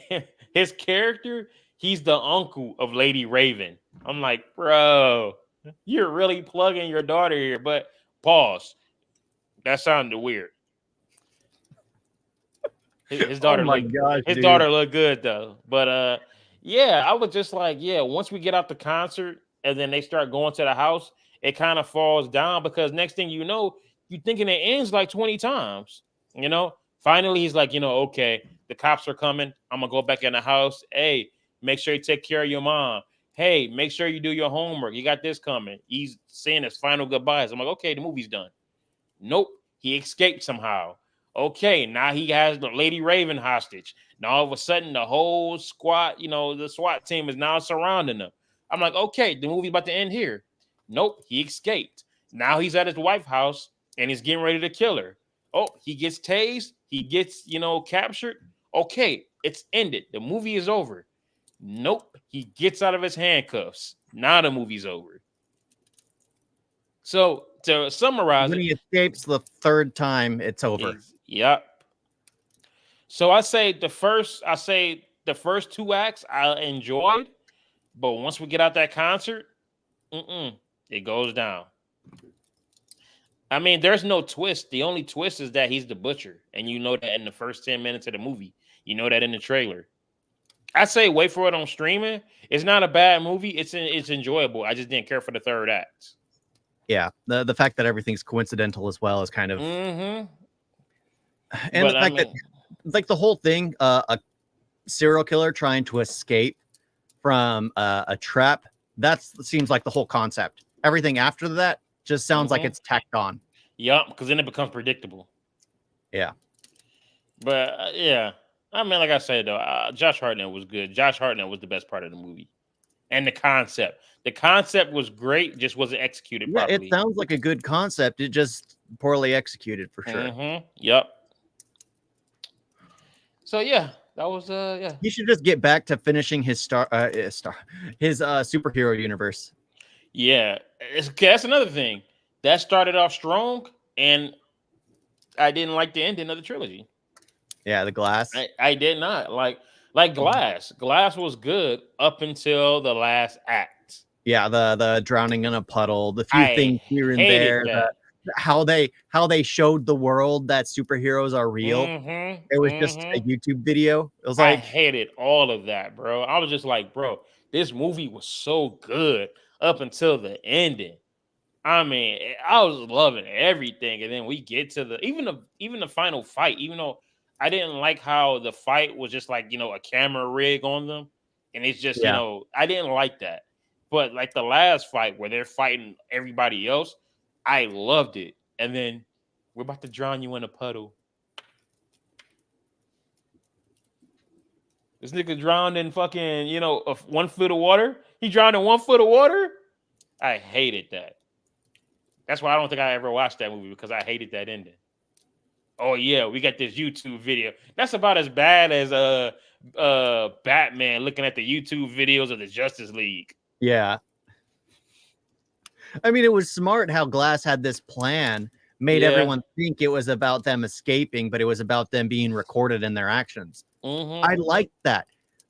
his character, he's the uncle of Lady Raven. I'm like, bro, you're really plugging your daughter here. But pause. That sounded weird. His oh daughter my looked gosh, his dude. daughter looked good though. But yeah, I was just like, yeah, once we get out the concert and then they start going to the house, it kind of falls down because next thing you know, you're thinking it ends like 20 times. You know, finally he's like, okay, the cops are coming. I'm gonna go back in the house. Hey, make sure you take care of your mom. Hey, make sure you do your homework. You got this coming. He's saying his final goodbyes. I'm like, okay, the movie's done. Nope, he escaped somehow. Okay, now he has the Lady Raven hostage. Now all of a sudden, the whole squad, the SWAT team is now surrounding them. I'm like, okay, the movie's about to end here. Nope, he escaped. Now he's at his wife's house and he's getting ready to kill her. Oh, he gets tased. He gets, captured. Okay, it's ended. The movie is over. Nope, he gets out of his handcuffs. Now the movie's over. So to summarize, when he escapes the third time, it's over. Yep. So I say the first 2 acts I enjoyed, but once we get out that concert, it goes down. I mean, there's no twist. The only twist is that he's the butcher, and you know that in the first 10 minutes of the movie. You know that in the trailer. I say wait for it on streaming. It's not a bad movie. It's enjoyable. I just didn't care for the third act. Yeah, the fact that everything's coincidental as well is kind of, and but the fact that like the whole thing, a serial killer trying to escape from a trap. That seems like the whole concept. Everything after that just sounds like it's tacked on. Yep, because then it becomes predictable. Yeah, but yeah, I mean, like I said though, Josh Hartnett was good. Josh Hartnett was the best part of the movie, and the concept. The concept was great, just wasn't executed properly. It sounds like a good concept. It just poorly executed for sure. Yep. So yeah, that was yeah. He should just get back to finishing his superhero universe. Yeah, that's another thing that started off strong, and I didn't like the ending of the trilogy. Yeah, the Glass. I did not like Glass. Glass was good up until the last act. Yeah, the drowning in a puddle, the few things here and there, how they showed the world that superheroes are real. It was just a YouTube video. It was like, I hated all of that, bro. I was just like, bro, this movie was so good up until the ending. I mean, I was loving everything, and then we get to the even the final fight. Even though I didn't like how the fight was just like a camera rig on them, and it's just I didn't like that. But like the last fight where they're fighting everybody else, I loved it. And then we're about to drown you in a puddle. This nigga drowned in fucking 1 foot of water. He drowned in 1 foot of water. I hated that. That's why I don't think I ever watched that movie, because I hated that ending. Oh yeah, we got this YouTube video. That's about as bad as Batman looking at the YouTube videos of the Justice League. Yeah. I mean, it was smart how Glass had this plan, made everyone think it was about them escaping, but it was about them being recorded in their actions. I liked that.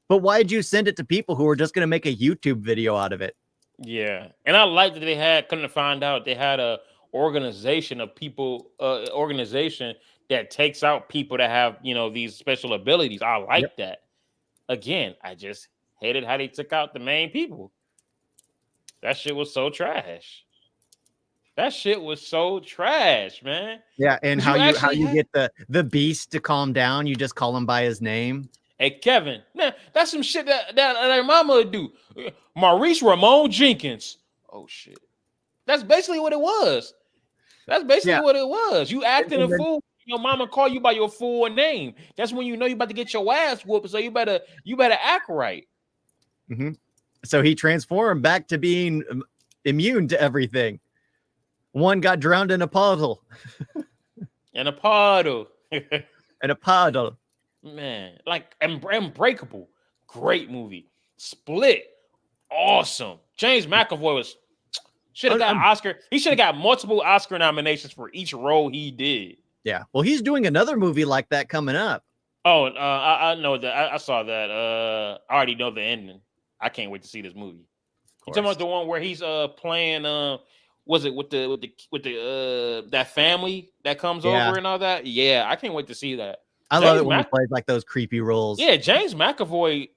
But why'd you send it to people who were just going to make a YouTube video out of it? Yeah. And I liked that they had, come to find out, they had a organization of people, organization that takes out people that have, these special abilities. I like that. Again, I just hated how they took out the main people. That shit was so trash. That shit was so trash, man. Yeah, and how you get the Beast to calm down, you just call him by his name. Hey, Kevin, man, that's some shit that mama would do. Maurice Ramon Jenkins. Oh, shit. That's basically what it was. That's basically what it was. You acting a fool. Your mama call you by your full name. That's when you know you're about to get your ass whooped. So you better act right. So he transformed back to being immune to everything. One got drowned in a puddle. In a puddle. In a puddle. Man, like Unbreakable. Great movie. Split. Awesome. James McAvoy should have got Oscar. He should have got multiple Oscar nominations for each role he did. Yeah. Well, he's doing another movie like that coming up. Oh, I know that. I saw that. I already know the ending. I can't wait to see this movie. You talking about the one where he's playing was it with the that family that comes over and all that? Yeah, I can't wait to see that. I love it when he plays like those creepy roles. Yeah, James McAvoy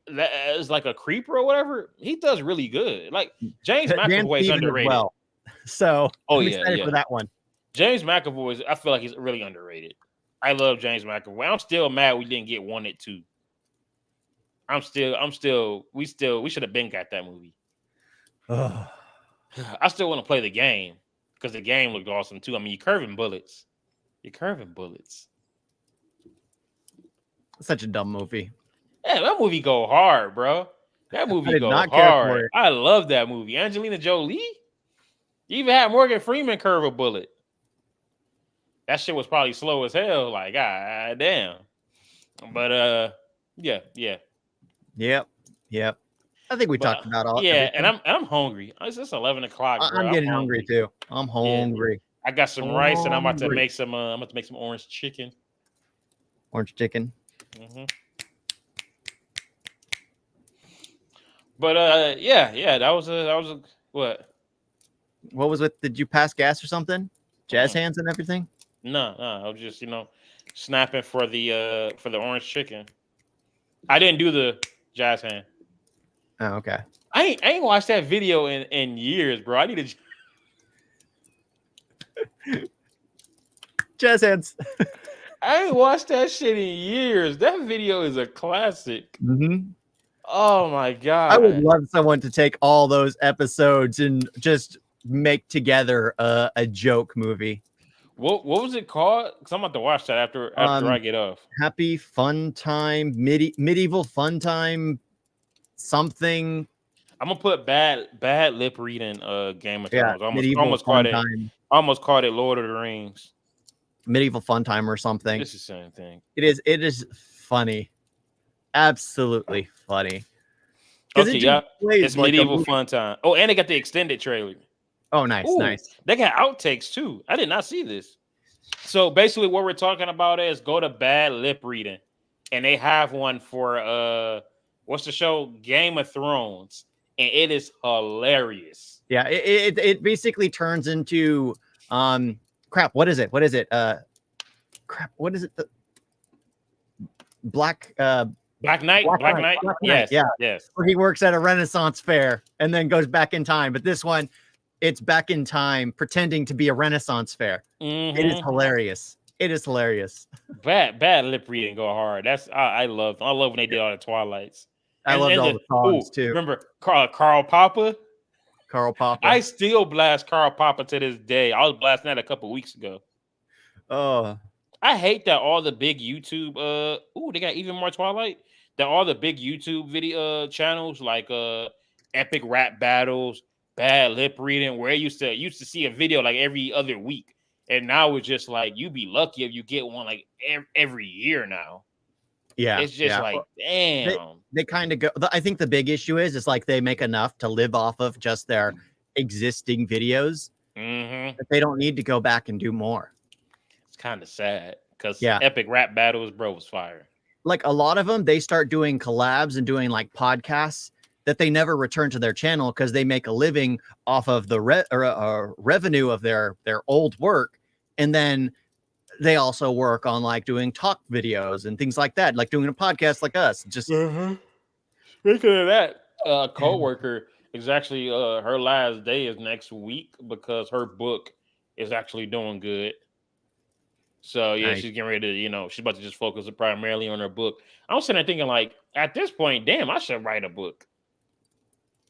is like a creeper or whatever. He does really good. Like James McAvoy is underrated. Well. So I'm excited for that one. James McAvoy I feel like he's really underrated. I love James McAvoy. I'm still mad we didn't get 1 and 2. We should have been got that movie. I still want to play the game because the game looked awesome too. I mean, you're curving bullets. Such a dumb movie. Yeah, that movie go hard, bro. That movie go hard. I love that movie. Angelina Jolie. You even had Morgan Freeman curve a bullet. That shit was probably slow as hell. Like, god damn. But yeah. Yep. I think we talked about all. Yeah, everything. And I'm hungry. It's just 11 o'clock. Bro. I'm getting hungry too. I'm hungry. Yeah. I got some rice and I'm about to make some. I'm about to make some orange chicken. Orange chicken. Mm-hmm. But yeah. That was a what? What was it? Did you pass gas or something? Jazz hands and everything? No. I was just snapping for the orange chicken. I didn't do the jazz hand. Oh, okay. I ain't watched that video in years, bro. I need to jazz hands. I ain't watched that shit in years. That video is a classic. Mm-hmm. Oh my god! I would love someone to take all those episodes and just make together a joke movie. What was it called? Because I'm about to watch that after I get off. Happy Fun Time, medieval fun time, something. I'm gonna put bad lip reading. Game of Thrones. Almost called it Lord of the Rings. Medieval fun time or something. It's the same thing. It is funny, absolutely funny. Okay, it's like medieval fun time. Oh, and they got the extended trailer. Oh, nice. They got outtakes too. I did not see this. So basically, what we're talking about is go to bad lip reading, and they have one for what's the show? Game of Thrones, and it is hilarious. Yeah, it basically turns into crap. What is it? Crap. What is it? The Black Knight. Yes. Yeah. Yes. Where he works at a Renaissance fair and then goes back in time. But this one, it's back in time pretending to be a Renaissance fair. Mm-hmm. It is hilarious. Bad lip reading go hard. I love when they did all the Twilights. I loved all the songs too. Remember Karl Papa? Karl Papa. I still blast Karl Papa to this day. I was blasting that a couple weeks ago. Oh, I hate that all the big YouTube they got even more Twilight. That all the big YouTube video channels like epic rap battles, bad lip reading, where I used to see a video like every other week, and now it's just like you be lucky if you get one like every year now. Yeah, it's just like damn. They kind of go. I think the big issue is like they make enough to live off of just their existing videos. Mm-hmm. But they don't need to go back and do more. It's kind of sad because epic rap battles, bro, was fire. Like a lot of them, they start doing collabs and doing like podcasts that they never return to their channel because they make a living off of the revenue of their old work, and then they also work on like doing talk videos and things like that, like doing a podcast like us. Just speaking of that, coworker is actually her last day is next week because her book is actually doing good. So yeah, nice. She's getting ready to, she's about to just focus primarily on her book. I'm sitting there thinking, like, at this point, damn, I should write a book.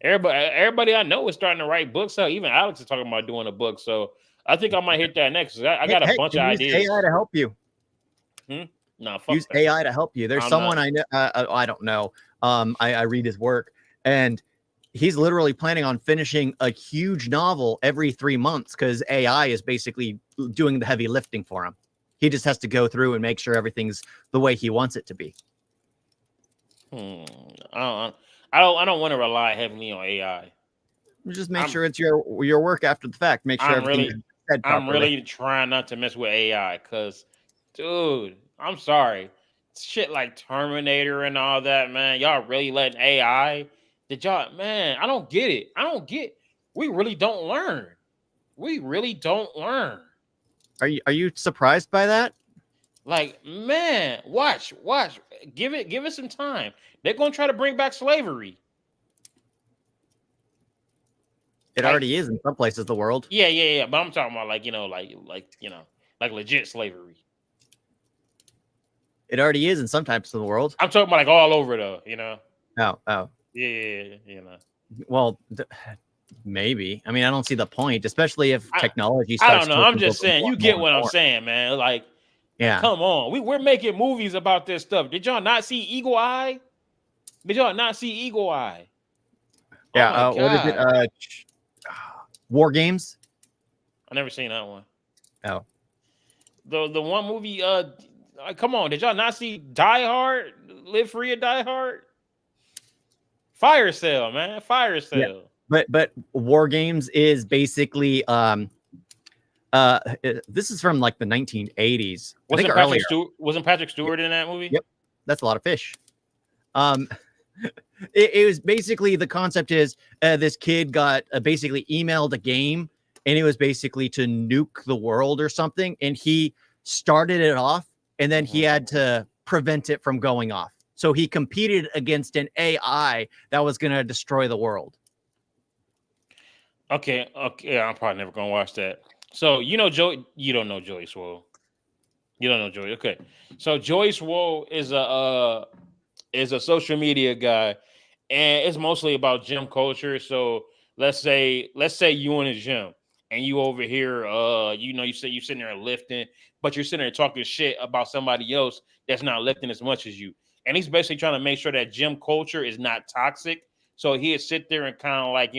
Everybody I know is starting to write books. So even Alex is talking about doing a book. So I think I might hit that next. I got a bunch of ideas. AI to help you. No, fuck use that. AI to help you. There's someone I know. I don't know. I read his work, and he's literally planning on finishing a huge novel every 3 months because AI is basically doing the heavy lifting for him. He just has to go through and make sure everything's the way he wants it to be. I don't want to rely heavily on AI. Just make sure it's your work after the fact. Make sure I'm really trying not to mess with AI because Dude, I'm sorry. Shit like Terminator and all that, man. Y'all really letting AI? Did y'all, man? I don't get it. We really don't learn. We really don't learn. Are you surprised by that? Like, man, watch. Give it some time. They're gonna try to bring back slavery. It already is in some places of the world. Yeah. But I'm talking about like legit slavery. It already is in some types of the world. I'm talking about like all over though, Oh. Yeah. Well, maybe. I mean, I don't see the point, especially if technology I starts. don't know. I'm just saying. You get what I'm saying, man. Like, yeah. Come on. We're making movies about this stuff. Did y'all not see Eagle Eye? Yeah. Oh my What is it? War Games. I never seen that one. Oh. The one movie. Come on. Did y'all not see Die Hard? Live Free or Die Hard? Fire Sale, man. Fire Sale. Yeah. But War Games is basically this is from like the 1980s. Wasn't Patrick Stewart in that movie? Yep. That's a lot of fish. It was basically, the concept is this kid got basically emailed a game, and it was basically to nuke the world or something, and he started it off, and then he had to prevent it from going off. So he competed against an AI that was going to destroy the world. Okay. I'm probably never gonna watch that. So you don't know Joey Swoll. You don't know Joey. Okay. So Joey Swoll is a social media guy, and it's mostly about gym culture. So let's say you in a gym and you over here, you say you sitting there lifting, but you're sitting there talking shit about somebody else that's not lifting as much as you. And he's basically trying to make sure that gym culture is not toxic. So he'd sit there and kind of like,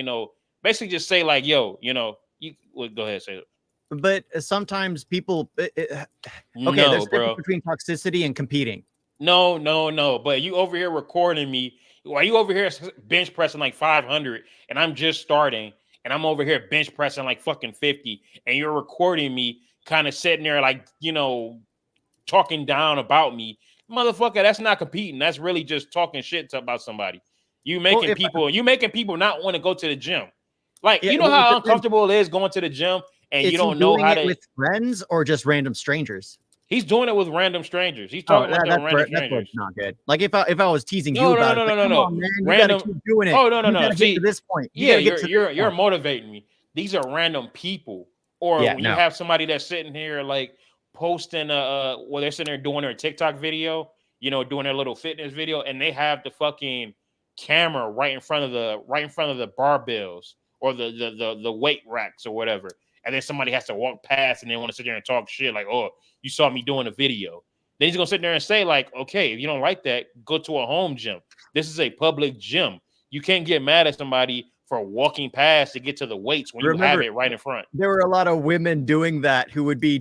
basically just say like, yo, go ahead, say it. But sometimes people, there's a difference between toxicity and competing. No. But you over here recording me while you over here bench pressing like 500, and I'm just starting, and I'm over here bench pressing like fucking 50, and you're recording me kind of sitting there like, talking down about me. Motherfucker, that's not competing. That's really just talking shit about somebody. You making people not want to go to the gym. Like, how uncomfortable it is going to the gym and you don't know how to. With friends or just random strangers? He's doing it with random strangers. He's talking about random strangers. That's not good. Like if I was teasing you about it, no. On, man, you gotta keep doing it. Oh no. See, to this point, you're motivating me. These are random people, or when you have somebody that's sitting here like posting they're sitting there doing their TikTok video, doing their little fitness video, and they have the fucking camera right in front of the barbells or the weight racks or whatever. And then somebody has to walk past and they want to sit there and talk shit like, oh, you saw me doing a video. Then he's going to sit there and say like, okay, if you don't like that, go to a home gym. This is a public gym. You can't get mad at somebody for walking past to get to the weights when you have it right in front. There were a lot of women doing that who would be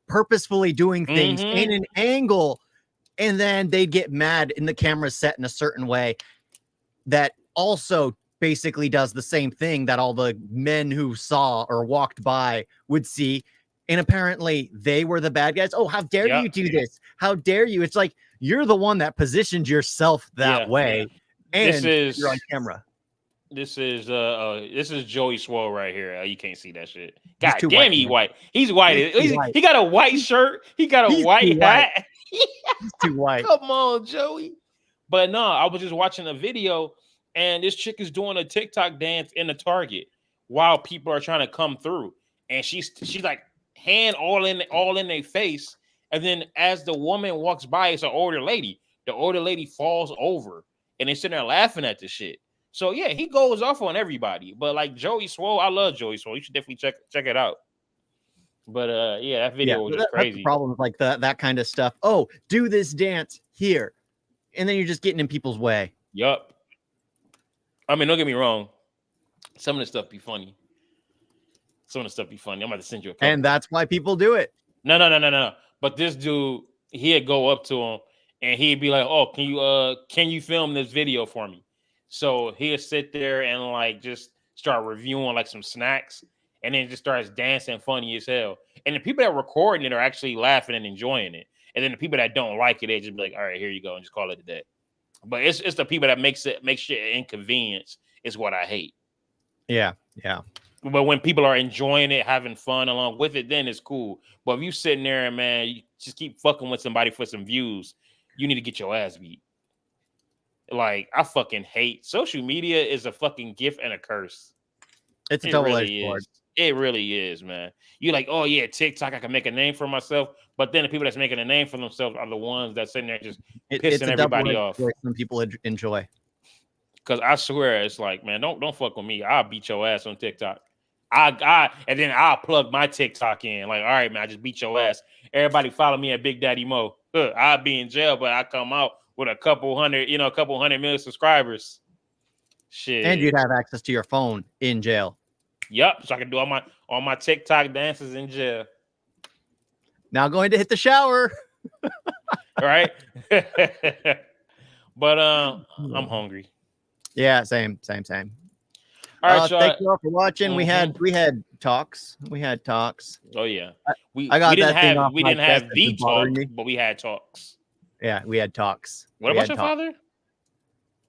purposefully doing things in an angle, and then they'd get mad in the camera set in a certain way that also basically does the same thing that all the men who saw or walked by would see. And apparently they were the bad guys. Oh, how dare you do this? How dare you? It's like, you're the one that positioned yourself that way. And you're on camera. This is Joey Swoll right here. You can't see that shit. God damn, he's white. He's white. He got a white shirt. He got a white hat. He's too white. Come on, Joey. But no, I was just watching a video, and this chick is doing a TikTok dance in the Target while people are trying to come through, and she's like hand all in their face, and then as the woman walks by, it's an older lady. The older lady falls over, and they're sitting there laughing at the shit. So yeah, he goes off on everybody. But like Joey Swoll, I love Joey Swoll. You should definitely check it out. But that video was just crazy. That's the problem with like that kind of stuff. Oh, do this dance here, and then you're just getting in people's way. Yup. I mean, don't get me wrong. Some of the stuff be funny. I'm about to send you a couple. And that's why people do it. No. But this dude, he'd go up to him and he'd be like, "Oh, can you film this video for me?" So he'd sit there and like just start reviewing like some snacks. and then it just starts dancing funny as hell. And the people that are recording it are actually laughing and enjoying it. And then the people that don't like it, they just be like, all right, here you go, and just call it a day. But it's the people that makes shit inconvenience is what I hate. Yeah. But when people are enjoying it, having fun along with it, then it's cool. But if you sitting there and, man, you just keep fucking with somebody for some views, you need to get your ass beat. Like, I fucking hate social media. Is a fucking gift and a curse. It's a double-edged sword. It really is, man. You're like, oh yeah, TikTok, I can make a name for myself. But then the people that's making a name for themselves are the ones that's sitting there just pissing everybody off. Some people enjoy. Because I swear, it's like, man, don't fuck with me. I'll beat your ass on TikTok. And then I'll plug my TikTok in. Like, all right, man, I just beat your ass. Everybody follow me at Big Daddy Mo. I'll be in jail, but I come out with a couple hundred million subscribers. Shit. And you'd have access to your phone in jail. Yep. So I can do all my TikTok dances in jail. Now going to hit the shower. Right. But I'm hungry. Yeah, same. All right, thank you all for watching. Mm-hmm. We had talks. Oh yeah. We didn't have the talk, but we had talks. Yeah, we had talks. What about your father?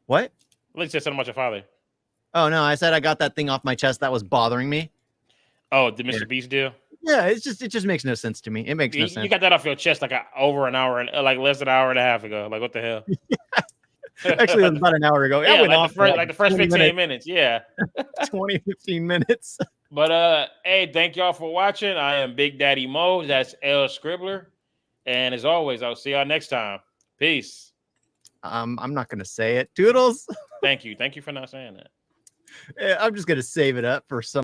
What? Let's say something about your father. Oh no, I said I got that thing off my chest that was bothering me. Oh, the Mr. Beast deal? Yeah, it just makes no sense to me. It makes no sense. You got that off your chest like over an hour, like less than an hour and a half ago. Like, what the hell? Actually, it was about an hour ago. Yeah, like the first 15 minutes. Yeah. 15 minutes. But hey, thank y'all for watching. I am Big Daddy Mo. That's EL-SCRIBBLER. And as always, I'll see y'all next time. Peace. I'm not gonna say it. Toodles. Thank you for not saying that. I'm just gonna save it up for some.